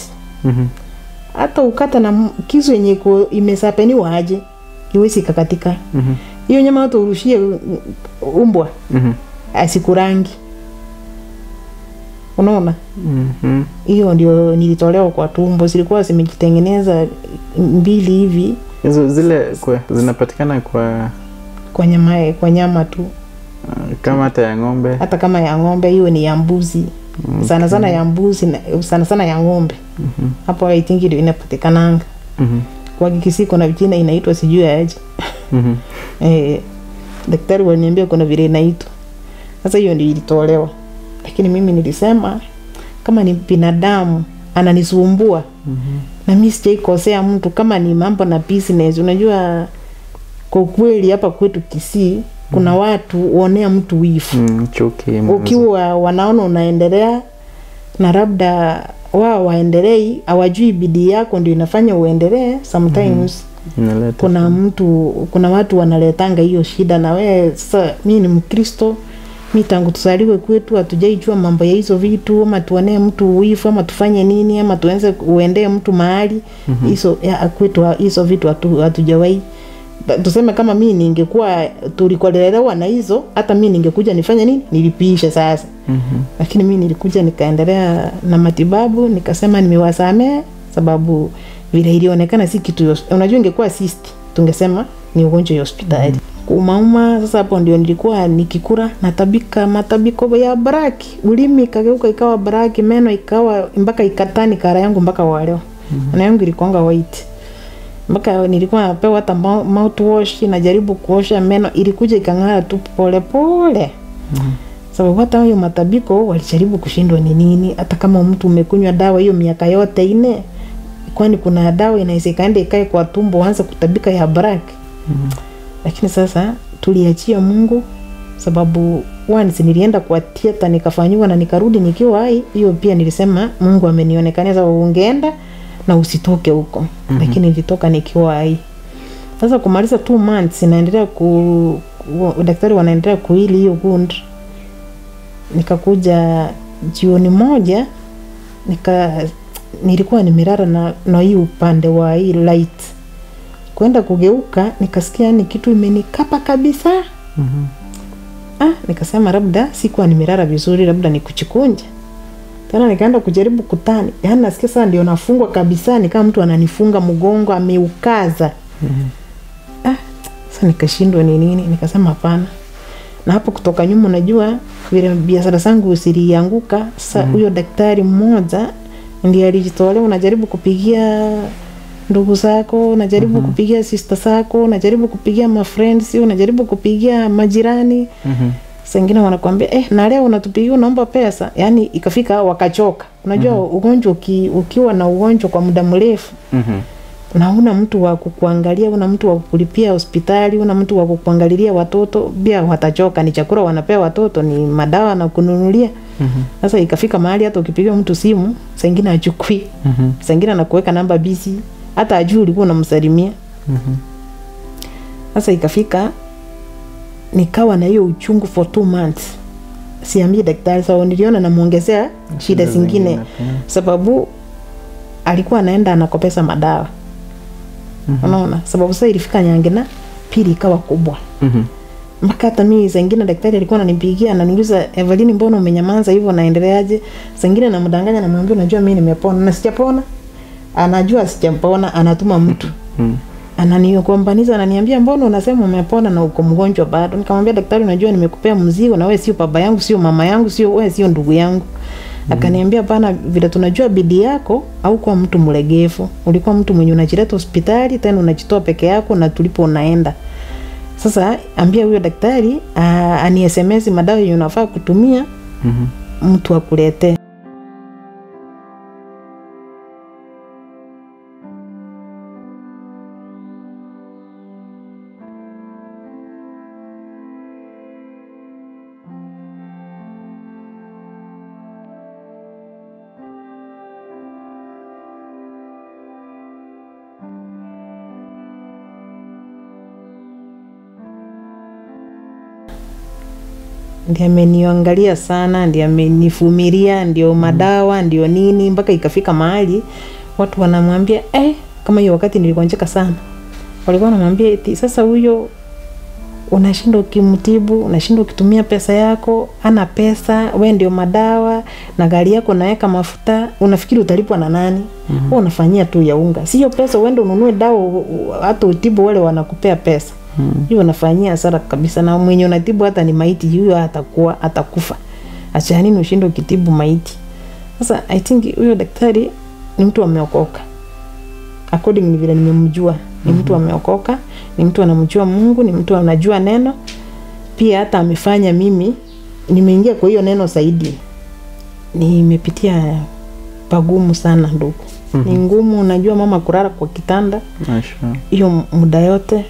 Speaker 1: Hata ukata na kisu yenye imesapeniwa aje iwezi kakatika. Hiyo nyama hata urushie umbwa asikurangi. Unaona? Hiyo ndio nilitolewa kwa tumbo, zilikuwa zimejitengeneza 2 hivi.
Speaker 2: Hizo zile zinapatikana kwa nyama tu. Kama hata ya ng'ombe. Hata
Speaker 1: kama ya ng'ombe, hiyo ni ya mbuzi. Sana sana ya mbuzi, sana sana ya ng'ombe. Hapo I think ndio inapatikana. Kwa Kikisii kuna vijina inaitwa sijui aje. Daktari waliniambia kuna vile inaitwa. Sasa hiyo ndio ilitolewa. Lakini mimi nilisema kama ni binadamu ananisumbua na mimi sijaikosea mtu, kama ni mambo na business. Unajua kwa kweli hapa kwetu Kisii kuna watu uonea mtu wifu. Ukiwa wanaona unaendelea na labda wao waendelee, hawajui bidii yako ndio inafanya uendelee. Sometimes kuna watu wanaletanga hiyo shida na wewe. Sasa mimi ni Mkristo, mimi tangu tusaliwe kwetu hatujaijua mambo ya hizo vitu, ama tuonee mtu wifu, ama tufanye nini, ama tuanze uendee mtu mahali. Hizo kwetu hizo vitu hatujawahi. Tuseme kama mimi ningekuwa tulikolelewa na hizo, hata mimi ningekuja nifanye nini? Nilipisha sasa. Lakini mimi nilikuja nikaendelea na matibabu, nikasema nimewasamea sababu vile ilionekana si kitu. Unajua ingekuwa cyst tungesema ni ugonjwa wa hospitali. Kumauma sasa hapo ndio nilikuwa nikikura natabika matabiko ya braki. Ulimi kageuka ikawa braki, meno ikawa mpaka ikatani kara yangu mpaka waleo. Na yangu ilikuwa white. Mpaka nilikuwa napewa hata mouthwash najaribu kuosha meno, ilikuja ikang'ara tu pole pole. Sababu hata hiyo matabiko walijaribu kushindwa ni nini. Hata kama mtu umekunywa dawa hiyo miaka yote 4, kwani kuna dawa inaweza kaenda ikae kwa tumbo anza kutabika ya braki. Lakini sasa tuliachia Mungu sababu once nilienda kwa theater nikafanywa na nikarudi nikiwa hai. Hiyo pia nilisema Mungu amenionekania sababu ungeenda na usitoke huko. Lakini nilitoka nikiwa hai. Sasa kumaliza 2 months naendelea daktari wanaendelea kuhili hiyo wound. Nikakuja jioni moja nilikuwa nimelala na hii upande wa hii light. Kwenda kugeuka nikasikia ni kitu imenikapa kabisa. Nikasema labda sikuwa nimelala vizuri, labda nikuchikunja. Tena nikaenda kujaribu kutani. Yaani nasikia sasa ndio nafungwa kabisa, ni kama mtu ananifunga mgongo ameukaza. Sasa nikashindwa ni nini, nikasema hapana. Na hapo kutoka nyuma unajua vile biashara zangu usilianguka. Sasa huyo daktari mmoja ndiye alijitolea, unajaribu kupigia ndugu zako, unajaribu kupigia sister zako, unajaribu kupigia ma friends, unajaribu kupigia majirani. Sengine wanakuambia na leo unatupigia unaomba pesa. Yaani ikafika wakachoka. Unajua ugonjwa ukiwa na ugonjwa kwa muda mrefu. Na una mtu wa kukuangalia, una mtu wa kukulipia hospitali, una mtu wa kukuangalilia watoto, pia watachoka. Ni chakula wanapea watoto, ni madawa na kununulia. Sasa ikafika mahali hata ukipigia mtu simu, sengine achukui. Sengine anakuweka namba busy, hata ajui ulikuwa unamsalimia. Sasa ikafika nikawa na hiyo uchungu for 2 months. Siambii daktari, sababu niliona namuongezea shida zingine. Sababu alikuwa anaenda anakopesa madawa. Unaona? Sababu sasa ilifika Nyangena pili ikawa kubwa. Mpaka hata mimi zingine daktari alikuwa ananipigia ananiuliza, Evelyn, mbona umenyamaza hivyo, naendeleaje? Zingine namdanganya namwambia unajua mimi nimepona na sijapona. Anajua sijapona, anatuma mtu. Ananiogombaniza, ananiambia mbona unasema umepona na uko mgonjwa bado? Nikamwambia daktari, unajua nimekupea mzigo na wewe sio baba yangu, sio mama yangu, sio wewe, sio ndugu yangu. Akaniambia bana, vile tunajua bidii yako au kwa mtu mlegevu, ulikuwa mtu mwenye unajileta hospitali tena unajitoa peke yako na tulipo unaenda. Sasa ambia huyo daktari ani SMS madawa unafaa kutumia, mtu akulete. Ndiye ameniangalia sana, ndiye amenifumilia, ndio madawa, ndio nini, mpaka ikafika mahali watu wanamwambia kama hiyo wakati niligonjeka sana. Walikuwa wanamwambia eti sasa huyo unashinda ukimtibu, unashinda ukitumia pesa yako, ana pesa, wewe ndio madawa na gari yako naweka mafuta, unafikiri utalipwa na nani? Wewe unafanyia tu ya unga. Sio pesa uende ununue dawa hata utibu wale wanakupea pesa. Hiyo unafanyia hasara kabisa, na mwenye unatibu hata ni maiti, hiyo atakufa. Acha nini ushinde ukitibu maiti. Sasa I think huyo daktari ni mtu ameokoka. According ni vile nimemjua, ni mtu ameokoka, ni mtu anamjua Mungu, ni mtu anajua neno. Pia hata amefanya mimi nimeingia kwa hiyo neno zaidi. Nimepitia pagumu sana ndugu. Ni ngumu, unajua mama kulala kwa kitanda. Hiyo muda yote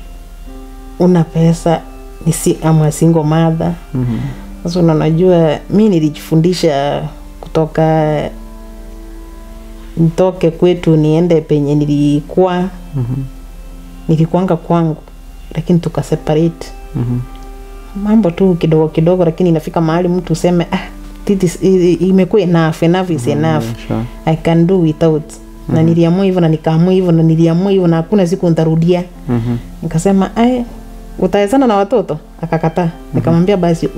Speaker 1: una pesa, ni ama single mother. Sasa unajua mimi nilijifundisha kutoka nitoke kwetu niende penye nilikuwa. Nilikuanga kwangu lakini tuka separate. Mambo tu kidogo kidogo, lakini inafika mahali mtu useme imekuwa enough is enough. I can do without. Na niliamua hivyo na nikaamua hivyo na niliamua hivyo na hakuna siku nitarudia. Nikasema utaezana na watoto? Akakataa. Nikamwambia basi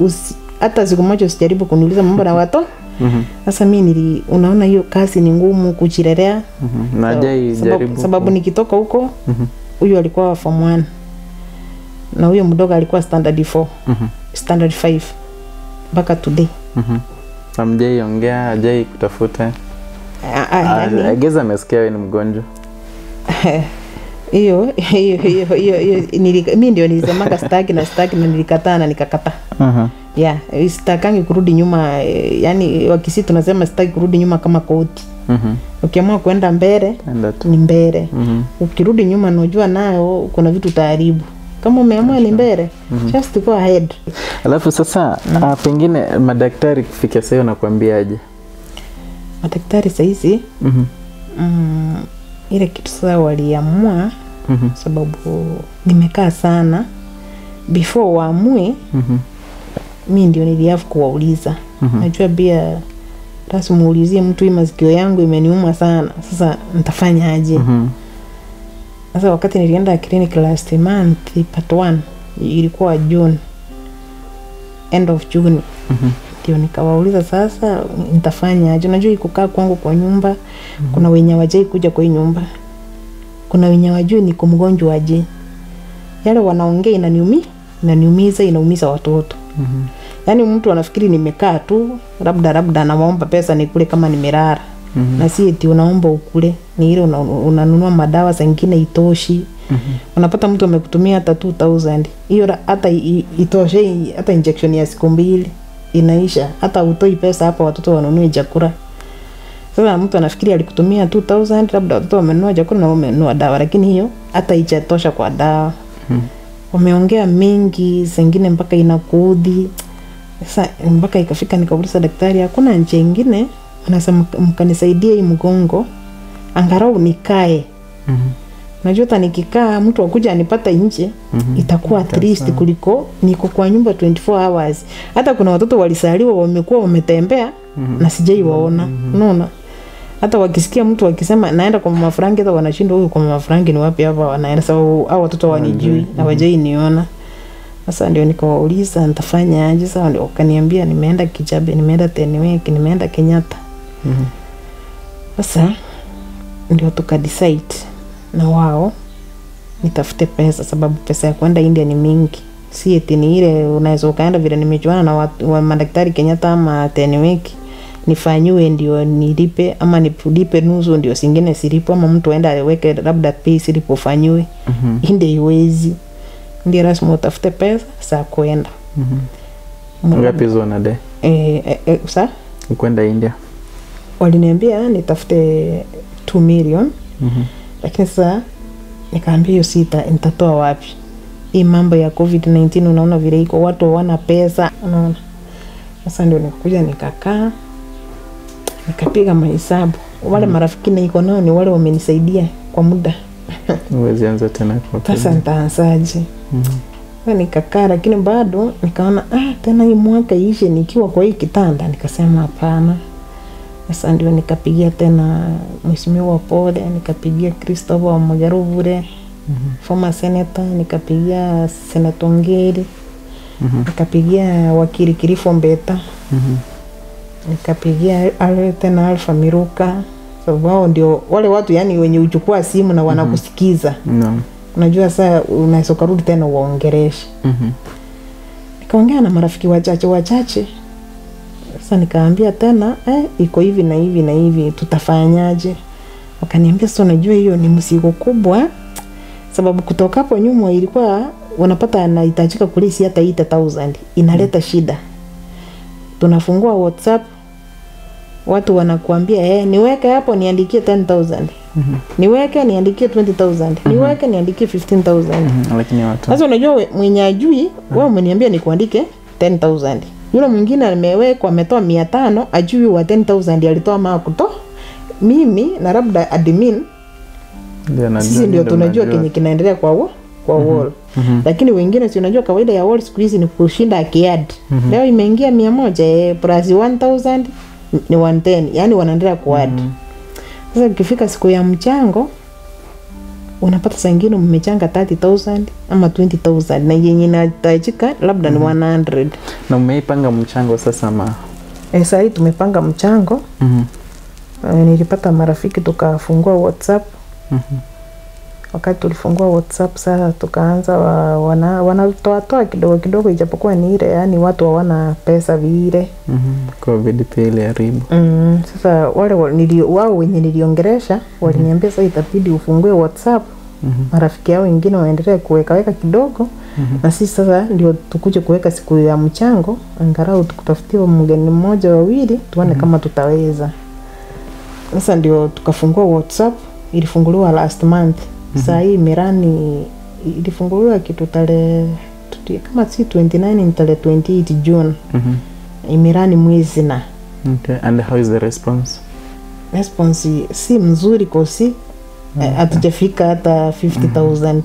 Speaker 1: hata siku moja usijaribu kuniuliza mambo na watoto. Sasa mimi unaona hiyo kazi ni ngumu kujirelea.
Speaker 2: Na jaribu
Speaker 1: sababu nikitoka huko huyo alikuwa form 1 na huyo mdogo alikuwa standard 4 standard 5 mpaka today.
Speaker 2: Amjai ongea, ajai kutafuta. I guess amesikia wewe ni mgonjwa. Hiyo mimi ndio nilisemanga staki na nilikataa na nikakataa. Sitakangi kurudi nyuma, yani wakisi tunasema sitaki kurudi nyuma kama koti. Ukiamua kwenda mbele ni mbele. Ukirudi nyuma unajua nayo kuna vitu taharibu. Kama umeamua ni mbele, just go ahead. Alafu sasa pengine madaktari kufikia sasa nakwambiaje?
Speaker 1: Madaktari saizi ile kitu sasa waliamua sababu nimekaa sana before waamue mimi ndio niliafu kuwauliza. Najua pia lazima muulizie mtu hii masikio yangu imeniuma sana. Sasa nitafanya aje? Sasa wakati nilienda clinic last month part 1 ilikuwa June, end of June. Ndio nikawauliza sasa nitafanya aje? Unajua ikukaa kwangu kwa nyumba, kuna wenye wajai kuja kwa nyumba. Kuna wenye wajui niko mgonjwa aje. Yale wanaongea inaniumiza, inaumiza watoto. Yaani mtu anafikiri nimekaa tu, labda naomba pesa nikule kama nimelala. Na si eti unaomba ukule, ni ile unanunua madawa zingine itoshi. Unapata mtu amekutumia hata 2000. Hiyo hata itoshe hata injection ya siku 2 inaisha. Hata utoi pesa hapa watoto wanunue chakula. Sasa mtu anafikiri alikutumia 2000, labda watoto wamenunua chakula na wamenunua dawa, lakini hiyo hata haijatosha kwa dawa. Wameongea mingi, zingine mpaka inakuudhi. Sasa mpaka ikafika nikauliza daktari, hakuna njia nyingine anasema mkanisaidia hii mgongo angalau nikae. Najua hata nikikaa mtu akuja anipata nje itakuwa at least kuliko niko kwa nyumba 24 hours. Hata kuna watoto walisaliwa wamekuwa wametembea na sijai waona. Unaona? Hata wakisikia mtu akisema naenda kwa mama Franki, hata wanashindwa huyu kwa mama Franki ni wapi hapa wanaenda, sababu hao watoto wanijui hawajai niona. Sasa ndio nikawauliza nitafanya aje? Sasa ndio wakaniambia nimeenda Kijabe, nimeenda Tenwek, nimeenda Kenyatta. Sasa ndio tukadecide na wao nitafute pesa, sababu pesa ya kwenda India ni mingi. Si eti ni ile unaweza ukaenda vile nimejuana na wa madaktari Kenyatta ama Tenwek nifanywe ndio nilipe, ama nilipe nusu ndio singine silipo, ama mtu aenda aweke labda pay slip ufanywe. India iwezi. Ndio rasmi utafute pesa za kwenda.
Speaker 2: Ngapi hizo na de?
Speaker 1: Sasa
Speaker 2: kwenda India
Speaker 1: waliniambia nitafute 2 million. Lakini sasa nikaambia hiyo sita nitatoa wapi? Hii mambo ya COVID-19 unaona vile iko, watu hawana pesa, unaona. Sasa ndio nikuja nikakaa nikapiga mahesabu. Wale marafiki niko nao ni wale wamenisaidia kwa muda.
Speaker 2: Uwezi anza tena kwa
Speaker 1: pesa. Sasa nitaanzaje? Sasa nikakaa, lakini bado nikaona tena hii mwaka iishe nikiwa kwa hii kitanda. Nikasema hapana. Sasa ndio nikapigia tena Mheshimiwa Pole, nikapigia Christopher wa Magaruvure, former senator, nikapigia Senator Ngeri, nikapigia wakili Kirifo Mbeta, nikapigia tena Alpha Miruka. Sababu wao ndio wale watu yani wenye uchukua simu na wanakusikiza. Unajua sasa unaweza kurudi tena uongereshe. Nikaongea na marafiki wachache. Sasa nikaambia tena iko hivi na hivi na hivi, tutafanyaje? Wakaniambia sasa unajua hiyo ni mzigo kubwa, sababu kutoka hapo nyuma ilikuwa wanapata anahitajika kulisi hata 8000, inaleta shida. Tunafungua WhatsApp, watu wanakuambia niweke hapo niandikie 10000. Niweke niandikie 20000. Niweke niandikie 15000.
Speaker 2: Lakini watu
Speaker 1: sasa unajua mwenye ajui wao umeniambia nikuandike 10000. Yule mwingine amewekwa ametoa 500, ajui wa 10000 alitoa makuto. Mimi na labda admin sisi ndio tunajua kenye kinaendelea kwa wall. Lakini wengine si unajua kawaida ya wall siku hizi ni kushinda akiad. Leo imeingia 100 plus 1000 ni 110, yani wanaendelea kuad. Sasa ukifika siku ya mchango unapata sangine mmechanga 30000 ama 20000 na yenye inahitajika labda ni 100.
Speaker 2: Na umeipanga mchango sasa ma?
Speaker 1: Sasa hii tumepanga mchango. Nilipata marafiki tukafungua WhatsApp. Wakati tulifungua WhatsApp sasa tukaanza wanatoa kidogo ijapokuwa ni ile yani watu hawana pesa vile.
Speaker 2: COVID pile haribu.
Speaker 1: Sasa wale wao wenye niliongeresha waliniambia sasa itabidi ufungue WhatsApp. Marafiki yao wengine waendelee kuweka kidogo. Na sisi sasa ndio tukuje kuweka siku ya mchango, angalau tukutafutie mgeni mmoja wawili tuone kama tutaweza. Sasa ndio tukafungua WhatsApp, ilifunguliwa last month. Sasa hii Mirani ilifunguliwa kitu tarehe kama si 29 ni tarehe 28 June. Mirani mwezi na.
Speaker 2: Okay, and how is the response?
Speaker 1: Response si mzuri kosi hatujafika hata 50,000.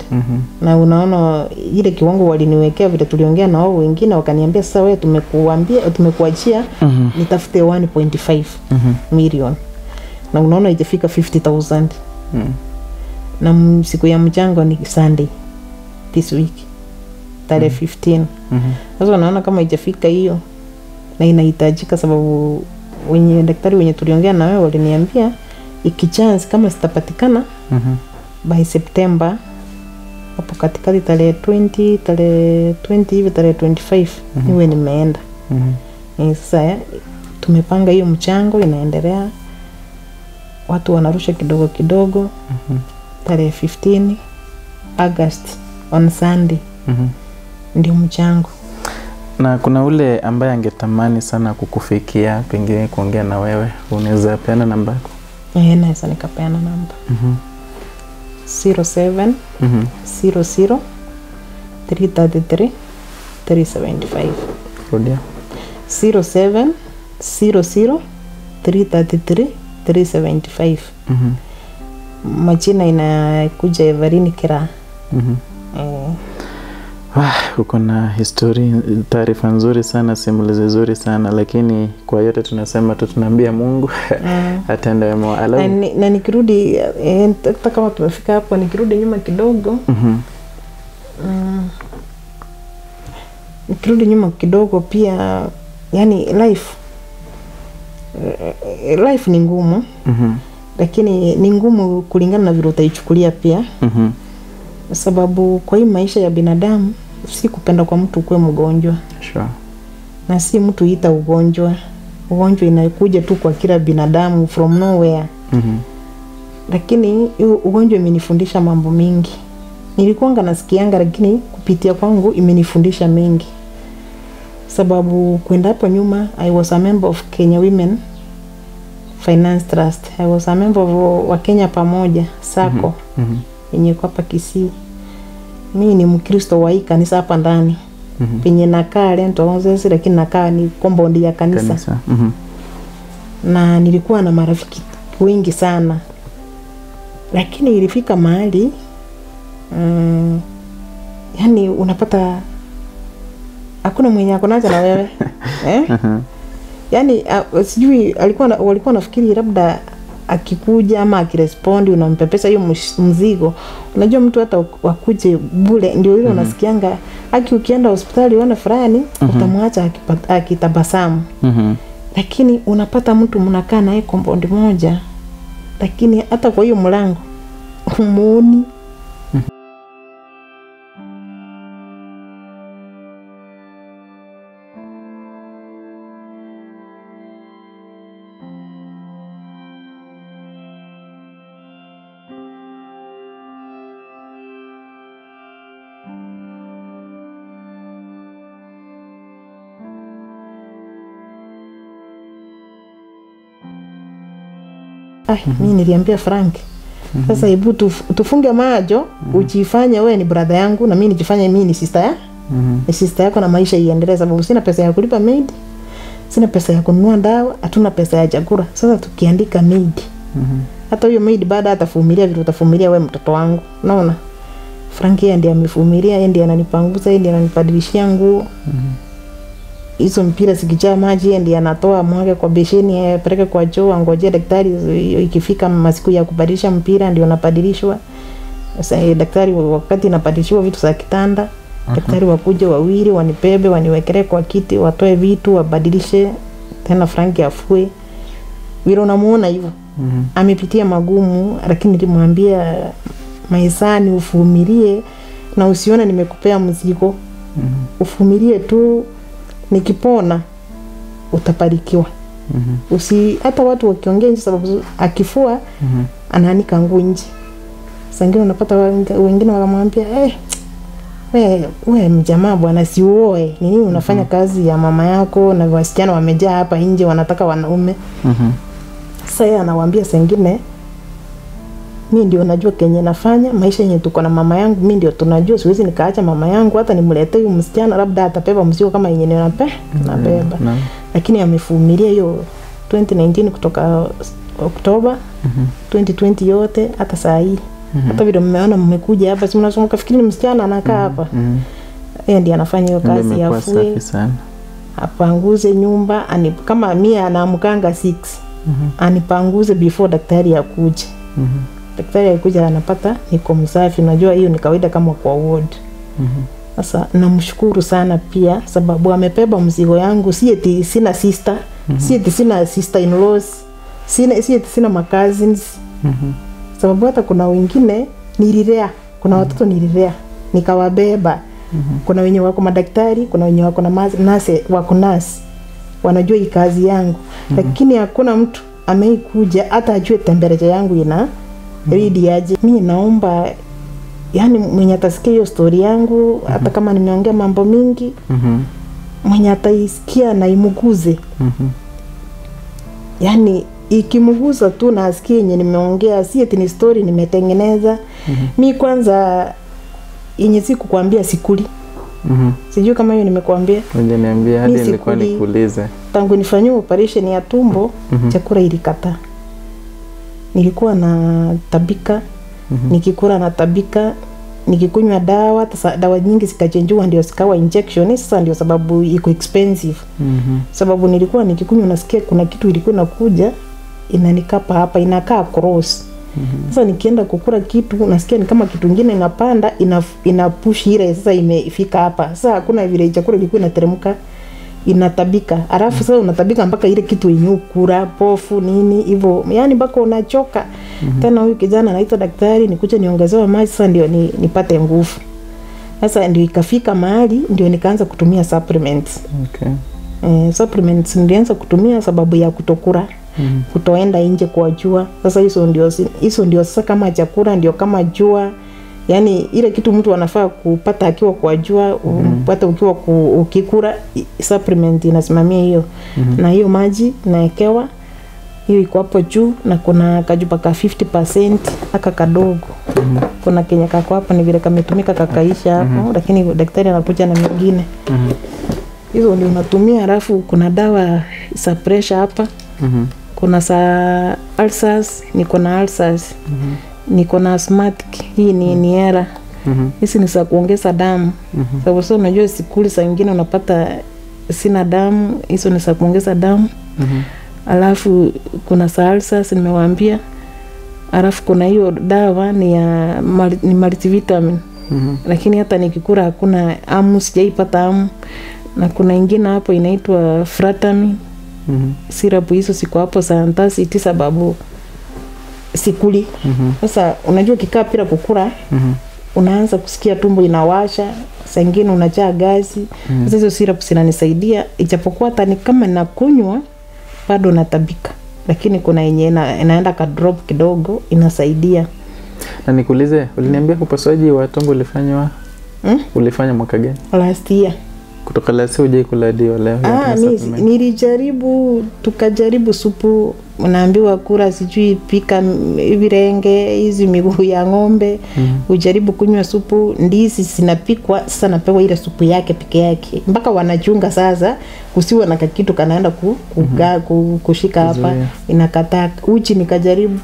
Speaker 1: Na unaona ile kiwango waliniwekea vile tuliongea na wao wengine wakaniambia sasa wewe tumekuachia nitafute 1.5 million. Na unaona itafika 50,000. Na siku ya mchango ni Sunday this week tarehe 15. Sasa unaona kama itafika hiyo na inahitajika, sababu daktari wenye tuliongea na wao waliniambia ikichance kama sitapatikana by September hapo katikati tarehe 20 hivi tarehe 25 niwe nimeenda. Sasa tumepanga hiyo mchango inaendelea, watu wanarusha kidogo kidogo. Tarehe 15 August on Sunday ndio mchango.
Speaker 2: Na kuna ule ambaye angetamani sana kukufikia, pengine kuongea na wewe, unaweza peana namba yako?
Speaker 1: Naweza nikapeana namba. 07 00 333 375.
Speaker 2: Rudia.
Speaker 1: 07 00 333 375. Majina inakuja Everine Kira.
Speaker 2: Uko na history, taarifa nzuri sana, simulizi nzuri sana, lakini kwa yote tunasema tu tunaambia Mungu atende wema.
Speaker 1: Na nikirudi hata kama tumefika hapo, nikirudi nyuma kidogo nikirudi nyuma kidogo pia, yani life ni ngumu. Lakini ni ngumu kulingana na vile utaichukulia pia. Sababu kwa hii maisha ya binadamu si kupenda kwa mtu kuwe mgonjwa.
Speaker 2: Sure.
Speaker 1: Na si mtu ita ugonjwa. Ugonjwa inakuja tu kwa kila binadamu from nowhere. Lakini ugonjwa imenifundisha mambo mingi. Nilikuwa nasikianga, lakini kupitia kwangu imenifundisha mengi. Sababu kwenda hapo nyuma I was a member of Kenya Women Finance Trust. I was a member of wa Kenya Pamoja Sacco. Yenye kwa hapa Kisii. Mimi ni Mkristo wa hii kanisa hapa ndani. Penye nakaa Lentos, lakini nakaa ni compound ya kanisa. Na nilikuwa na marafiki wengi sana. Lakini ilifika mahali yani unapata hakuna mwenye akonaja na wewe. Yani sijui walikuwa nafikiri labda akikuja ama akirespondi unampepesa hiyo mzigo. Unajua mtu hata wakuje bure ndio ile unasikianga ukienda hospitali uone fulani utamwacha akitabasamu. Lakini unapata mtu mnakaa naye compound moja, lakini hata kwa hiyo mlango umuoni. Mimi niliambia Frank, sasa hebu tufunge macho, ujifanye wewe ni brother yangu na mimi nijifanye mimi ni sister ni sister yako, na maisha iendelee, sababu sina pesa ya kulipa maid, sina pesa ya kununua dawa, hatuna pesa ya chakula. Sasa tukiandika maid, hata huyo maid baada atavumilia vile utavumilia wewe mtoto wangu. Unaona? Frank yeye ndiye amevumilia, yeye ndiye ananipanguza, yeye ndiye ananipadilishia nguo. Hizo mpira zikijaa maji yeye ndiye anatoa mwage kwa besheni apeleke kwa choo, angoje daktari ikifika masiku ya kubadilisha mpira ndio napadilishwa. Sasa daktari wakati napadilishwa vitu za kitanda, daktari wakuje wawili wanibebe waniwekele kwa kiti, watoe vitu wabadilishe tena Frank afue. Vile unamuona hivyo. Amepitia magumu, lakini nilimwambia maisani uvumilie na usione nimekupea mzigo. Uvumilie tu, nikipona utaparikiwa. Hata watu wakiongea nje, sababu akifua anaanika nguo nje. Sangine unapata wengine wakamwambia wewe mjamaa bwana si uoe. Nini unafanya kazi ya mama yako na wasichana wamejaa hapa nje wanataka wanaume. Sasa yeye anawaambia sengine, mimi ndio najua kenye nafanya, maisha yenye tuko na mama yangu mimi ndio tunajua, siwezi nikaacha mama yangu hata nimletee huyu msichana labda atapeba mzigo kama yenye nabeba. Lakini amevumilia hiyo 2019 kutoka Oktoba 2020 yote hata saa hii. Hata vile mmeona mmekuja hapa, si mnasonga fikiri msichana anakaa hapa. Yeye ndiye anafanya hiyo kazi ya fue. Apanguze nyumba, kama mimi anaamkanga 6. Anipanguze before daktari akuje. Daktari akija anapata niko msafi. Unajua hiyo ni kawaida kama kwa ward. Sasa namshukuru sana pia sababu amebeba mzigo yangu. Si eti sina sister, si eti sina sister in laws, si eti sina ma cousins. Sababu hata kuna wengine nililea, kuna watoto nililea nikawabeba. Kuna wenye wako madaktari, kuna wenye wako na nase, wako nasi wanajua hii kazi yangu. Lakini hakuna mtu ameikuja hata ajue temperature yangu ina ready aje. Mimi naomba yani mwenye atasikia hiyo story yangu hata kama nimeongea mambo mingi, mwenye ataisikia na imuguze. Yani ikimuguza tu na asikie yenye nimeongea, si eti ni story nimetengeneza. Mimi kwanza yenye siku kuambia sikuli. Sijui kama hiyo nimekuambia.
Speaker 2: Unaniambia hadi nilikuwa nikuulize.
Speaker 1: Tangu nifanywe operation ya tumbo, chakula ilikata. Nilikuwa na tabika, nikikula na tabika, nikikunywa dawa, dawa nyingi zikachenjua ndio zikawa injection. Sasa ndio sababu iko expensive. Sababu nilikuwa nikikunywa nasikia kuna kitu ilikuwa inakuja inanikapa hapa, inakaa cross. Sasa nikienda kukula kitu nasikia ni kama kitu kingine inapanda, ina push ile sasa imefika hapa. Sasa hakuna vile chakula ilikuwa inateremka, inatabika. Alafu sasa unatabika mpaka ile kitu inyukura, pofu nini hivyo. Yaani mpaka unachoka. Tena huyu kijana anaitwa daktari, nikuja niongezewa maji sasa ndio nipate nguvu. Sasa ndio ikafika mahali ndio nikaanza kutumia supplements. Supplements nilianza kutumia sababu ya kutokula. Kutoenda nje kwa jua. Sasa hizo ndio sasa kama chakula ndio kama jua. Yaani ile kitu mtu anafaa kupata akiwa kwa jua, upate ukiwa ukikula. Supplement inasimamia hiyo. Na hiyo maji naekewa hiyo iko hapo juu na kuna kajupa ka 50% aka kadogo. Kuna Kenya kako hapo ni vile kametumika kakaisha hapo, lakini daktari anakuja na mengine. Hizo ndio unatumia. Alafu kuna dawa za pressure hapa. Kuna sa ulcers, niko na ulcers. Niko na asthmatic, hii ni era. Hizi ni za kuongeza damu. Sababu sasa unajua sikuli saa nyingine unapata sina damu, hizo ni za kuongeza damu. Alafu kuna sa ulcers nimewaambia. Alafu kuna hiyo dawa ni ya multivitamin. Lakini hata nikikula hakuna amu, sijaipata amu. Na kuna ingine hapo inaitwa Fratamin. Syrup hizo siko hapo santasi sababu sikuli. Sasa unajua kikaa bila kukula, unaanza kusikia tumbo inawasha, saa nyingine unajaa gazi. Sasa hizo syrup zinanisaidia, ijapokuwa hata ni kama nakunywa bado natabika. Lakini kuna yenye inaenda ka drop kidogo inasaidia.
Speaker 2: Na nikuulize, uliniambia upasuaji wa tumbo ulifanywa ulifanya mwaka gani?
Speaker 1: Last year.
Speaker 2: Kutoka last year hujai kula hadi leo?
Speaker 1: Nilijaribu, tukajaribu supu, unaambiwa kula sijui pika virenge, hizi miguu ya ng'ombe, ujaribu kunywa supu, ndizi zinapikwa, sasa napewa ile supu yake peke yake. Mpaka wanachunga sasa kusiwa na kitu kanaenda kushika hapa, inakataa. Uji nikajaribu,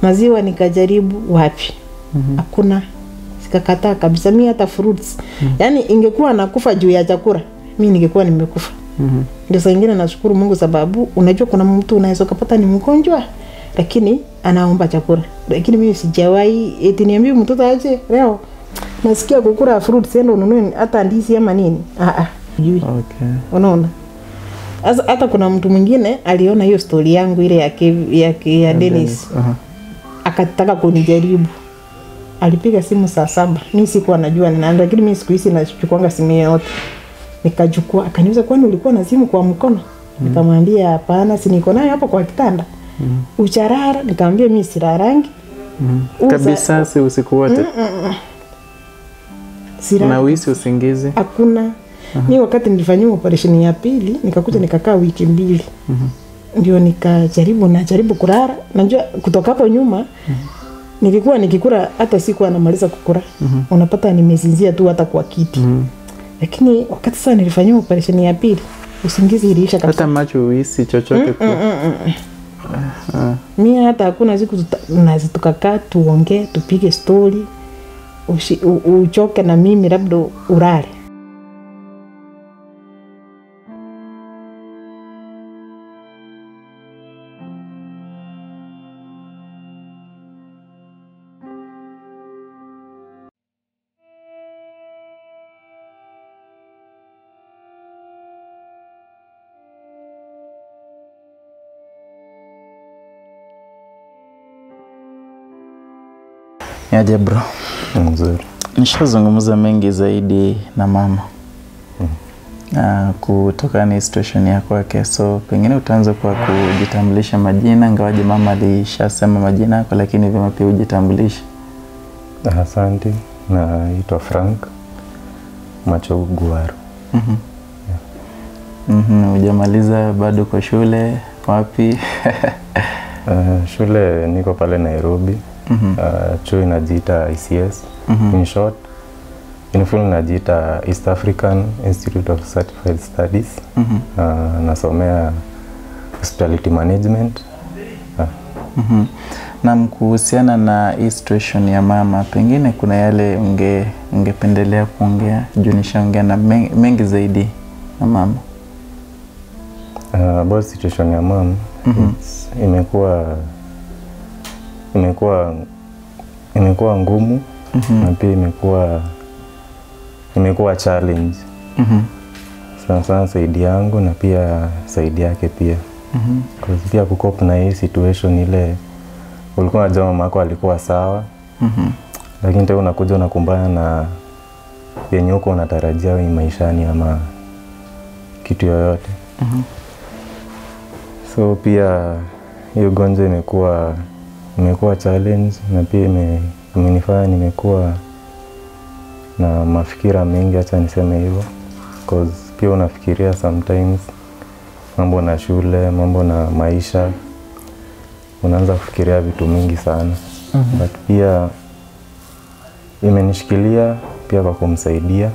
Speaker 1: maziwa nikajaribu, wapi? Hakuna. Sikakataa kabisa. Mimi hata fruits. Yaani ingekuwa nakufa juu ya chakula, mimi ningekuwa nimekufa. Ndio saa nyingine nashukuru Mungu sababu unajua kuna mtu unaweza kupata ni mgonjwa lakini anaomba chakula. Lakini mimi sijawahi eti niambie mtoto aje leo nasikia kukula fruits endo ununue hata ndizi ama nini. Unaona? Hata kuna mtu mwingine aliona hiyo story yangu ile ya Dennis. Akataka kunijaribu. Alipiga simu saa 7. Mimi sikuwa najua ni nani, lakini mimi siku hizi nachukuanga simu yote. Nikachukua, akaniuliza kwani ulikuwa na simu kwa mkono? Nikamwambia hapana, si niko nayo hapa kwa kitanda. Ucharara, nikamwambia mimi sirarangi.
Speaker 2: Kabisa si usiku wote. Na wisi usingizi?
Speaker 1: Hakuna. Mimi wakati nilifanywa operation ya pili, nikakuja nikakaa wiki 2. Ndio nikajaribu kulala. Najua kutoka hapo nyuma nilikuwa nikikula hata siku anamaliza kukula. Unapata nimesinzia tu hata kwa kiti. Lakini wakati sasa nilifanywa operation ya pili, usingizi iliisha kabisa.
Speaker 2: Hata macho uhisi chochote
Speaker 1: Mimi hata hakuna siku tukakaa tuongee tupige story uchoke na mimi labda urare.
Speaker 2: Yaje bro?
Speaker 3: Mzuri.
Speaker 2: Nishazungumza mengi zaidi na mama kutoka ni situation ya kwake, so pengine utaanza kwa kujitambulisha majina, ngawaje mama alishasema majina yako, lakini vyema pia ujitambulishe.
Speaker 3: Asante, naitwa Frank Machoguaro.
Speaker 2: Hujamaliza bado kwa shule wapi?
Speaker 3: Shule niko pale Nairobi. Chuo inajiita ICS. In short, in full inajiita East African Institute of Certified Studies. Nasomea hospitality management.
Speaker 2: Na kuhusiana na hii situation ya mama, pengine kuna yale ungependelea kuongea? Juu nishaongea na mengi zaidi na mama.
Speaker 3: About situation ya mama, imekuwa ngumu na pia imekuwa challenge. Sana saidi yangu na pia saidi yake pia. Because pia kukop na hii situation ile ulikuwa unajua mama yako alikuwa sawa. Lakini tena unakuja unakumbana na yenye uko unatarajia wewe maishani ama kitu yoyote. So pia hiyo gonjwa imekuwa challenge na pia imenifanya nimekuwa na mafikira mengi, acha niseme hivyo. Because pia unafikiria sometimes mambo na shule, mambo na maisha, unaanza kufikiria vitu mingi sana. But pia imenishikilia pia kwa kumsaidia,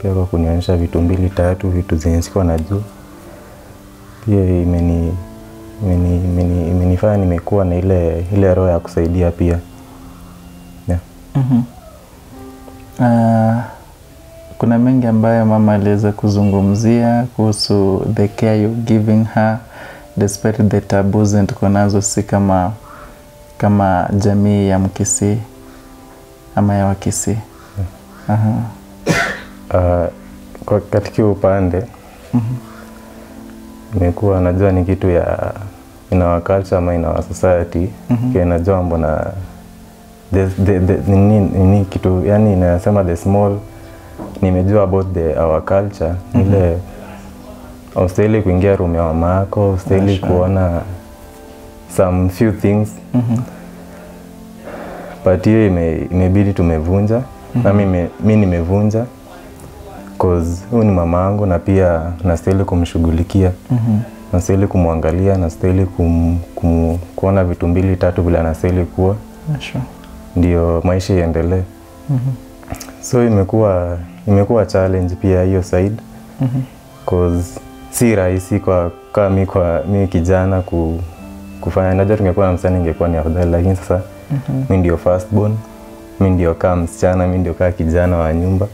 Speaker 3: pia kwa kunionyesha vitu 2-3 vitu zenye sikuwa najua. Pia imenifanya nimekuwa na ile roho ya kusaidia pia.
Speaker 2: Kuna mengi ambayo mama aliweza kuzungumzia kuhusu the care you giving her despite the taboos and konazo si kama jamii ya Mkisii ama ya Wakisii.
Speaker 3: Kwa katika upande imekuwa najua ni kitu ya in our culture ama in our society. Najua mbona ni kitu yani inasema the small, nimejua about our culture. Ile ustahili kuingia room ya mama yako, ustahili kuona some few things. But hiyo imebidi tumevunja. Na mimi nimevunja cause huyu ni mama yangu na pia nastahili kumshughulikia. Nastahili kumwangalia, nastahili kuona vitu 2-3 vile anastahili kuwa. Ndio maisha iendelee. So imekuwa challenge pia hiyo side. Cause si rahisi kwa mimi kijana kufanya. Najua tungekuwa na msanii ingekuwa ni afadhali, lakini sasa mimi ndio first born, mimi ndio kama msichana, mimi ndio kama kijana wa nyumba.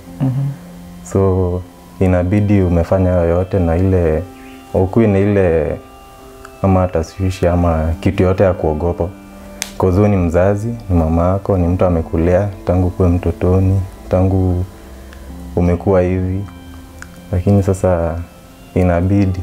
Speaker 3: So inabidi umefanya yote na ile ukui na ile ama taswishi ama kitu yote ya kuogopa. Cause ni mzazi, ni mama yako, ni mtu amekulea tangu kuwe mtotoni, tangu umekuwa hivi. Lakini sasa inabidi.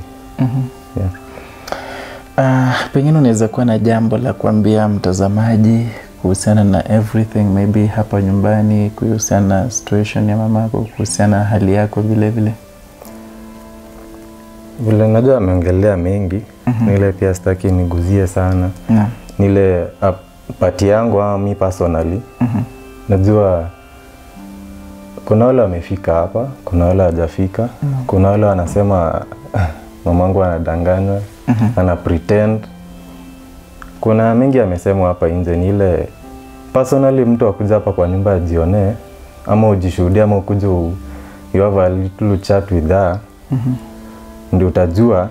Speaker 2: Pengine unaweza kuwa na jambo la kuambia mtazamaji kuhusiana na everything, maybe hapa nyumbani, kuhusiana na situation ya mamako, kuhusiana na hali yako vile vile.
Speaker 3: Vile najua ameongelea mengi, nile pia sitaki niguzie sana. Nile pati yangu ama mimi personally. Najua kuna wale wamefika hapa, kuna wale hajafika. Kuna wale wanasema mamangu anadanganya, ana pretend. Kuna mengi amesema hapa nje. Nile personally mtu akuja hapa kwa nyumba ajione ama ujishuhudia ama ukuje you have a little chat with her. Ndio utajua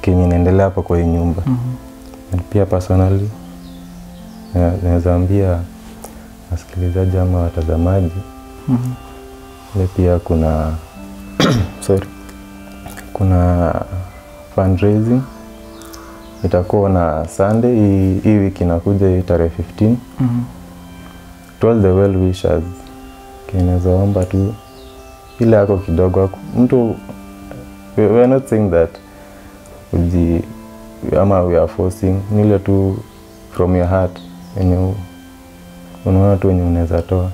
Speaker 3: kenye inaendelea hapa kwa hii nyumba. Pia personally naweza ambia wasikilizaji ama watazamaji ile pia kuna kuna fundraising itakuwa na Sunday hii wiki inakuja tarehe 15. To all the well wishers, kinaweza omba tu ile yako kidogo mtu. We are not saying that ama we are forcing, nile tu from your heart yenye unaona tu yenye unaweza toa.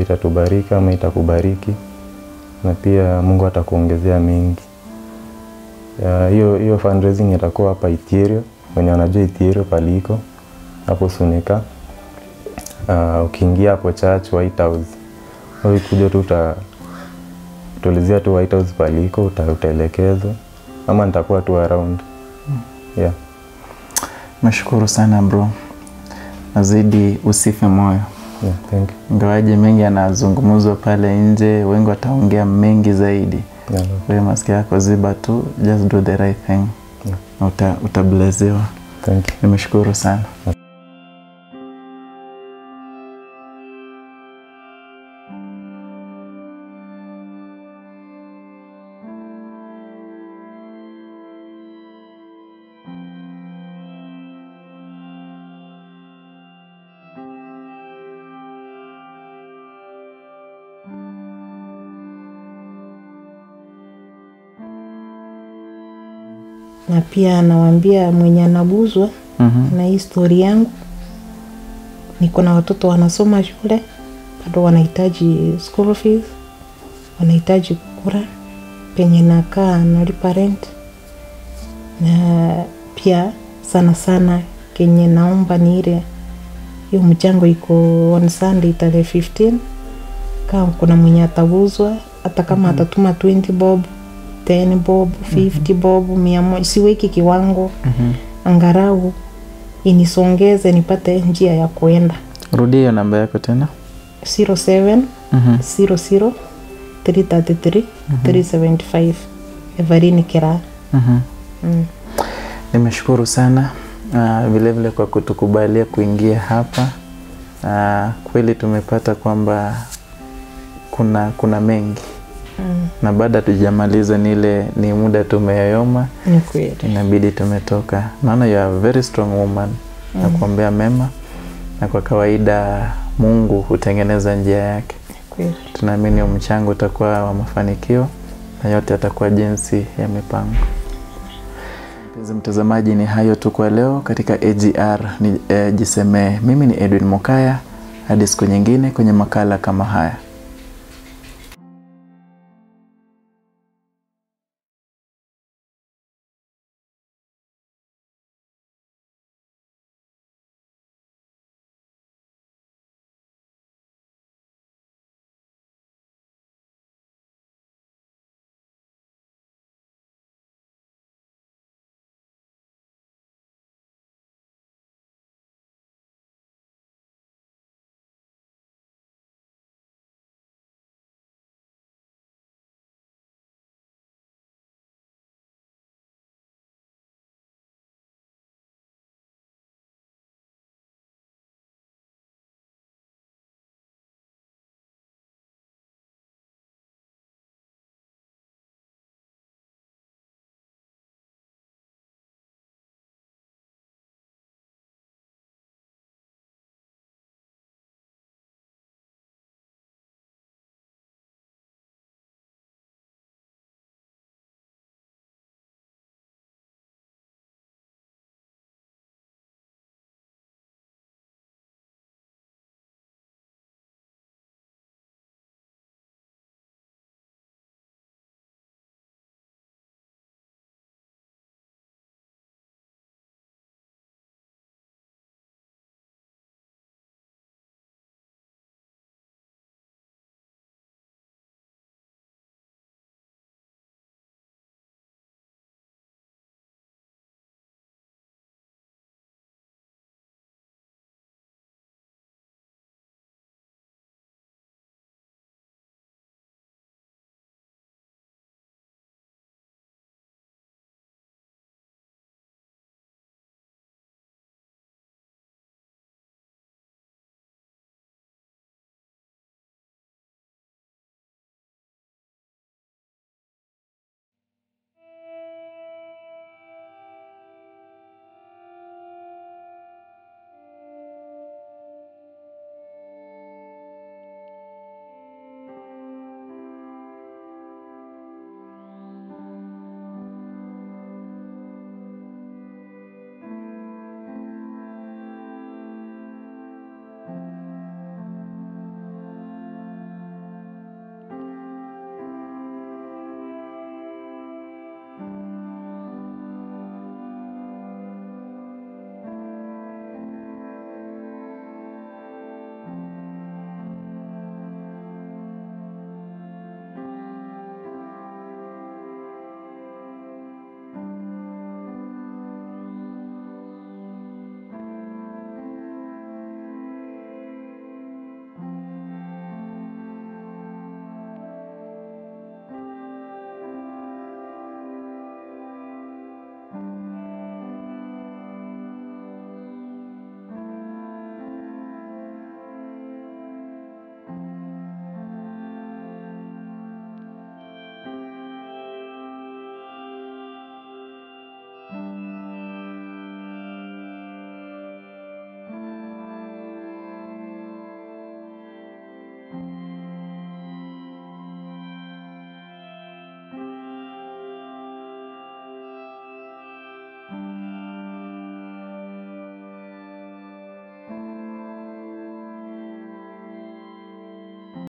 Speaker 3: Itatubariki ama itakubariki, na pia Mungu atakuongezea mengi. Hiyo fundraising itakuwa hapa Ithiero, wenye wanajua Ithiero paliko hapo Suneka. Ukiingia hapo church White House, wewe kuja tu utulizia tu White House paliko, utaelekezwa ama nitakuwa tu around. Yeah.
Speaker 2: Nashukuru sana bro. Nazidi usife moyo.
Speaker 3: Yeah, thank you.
Speaker 2: Ingawaje mengi yanazungumzwa pale nje, wengi wataongea mengi zaidi.
Speaker 3: Yeah,
Speaker 2: wewe masikio yako ziba tu, just do the right thing. Yeah. Utablezewa.
Speaker 3: Thank you.
Speaker 2: Nimeshukuru sana.
Speaker 1: Na pia nawaambia mwenye anaguzwa na hii story yangu, niko na watoto wanasoma shule, bado wanahitaji school fees, wanahitaji kukula, penye nakaa nalipa rent, na pia sana kenye naomba ni ile hiyo mchango iko on Sunday tarehe 15. Kama kuna mwenye ataguzwa, hata kama atatuma 20 bob, 10 bob, 50 bob, 100, siweki kiwango. Angarau inisongeze nipate njia ya kuenda.
Speaker 2: Rudia hiyo namba yako tena.
Speaker 1: 07 00 333 375. Everine Kira.
Speaker 2: Nimeshukuru sana vile vile kwa kutukubalia kuingia hapa. Kweli tumepata kwamba kuna mengi. Na baada tujamaliza ni muda tumeyoyoma.
Speaker 1: Ni kweli.
Speaker 2: Inabidi tumetoka. Maana you are a very strong woman. Na kuombea mema. Na kwa kawaida Mungu hutengeneza njia yake.
Speaker 1: Kweli.
Speaker 2: Tunaamini mchango utakuwa wa mafanikio na yote yatakuwa jinsi ya mipango. Mpenzi mtazamaji, ni hayo tu kwa leo katika AGR Jisemee. Mimi ni Edwin Mokaya. Hadi siku nyingine kwenye makala kama haya.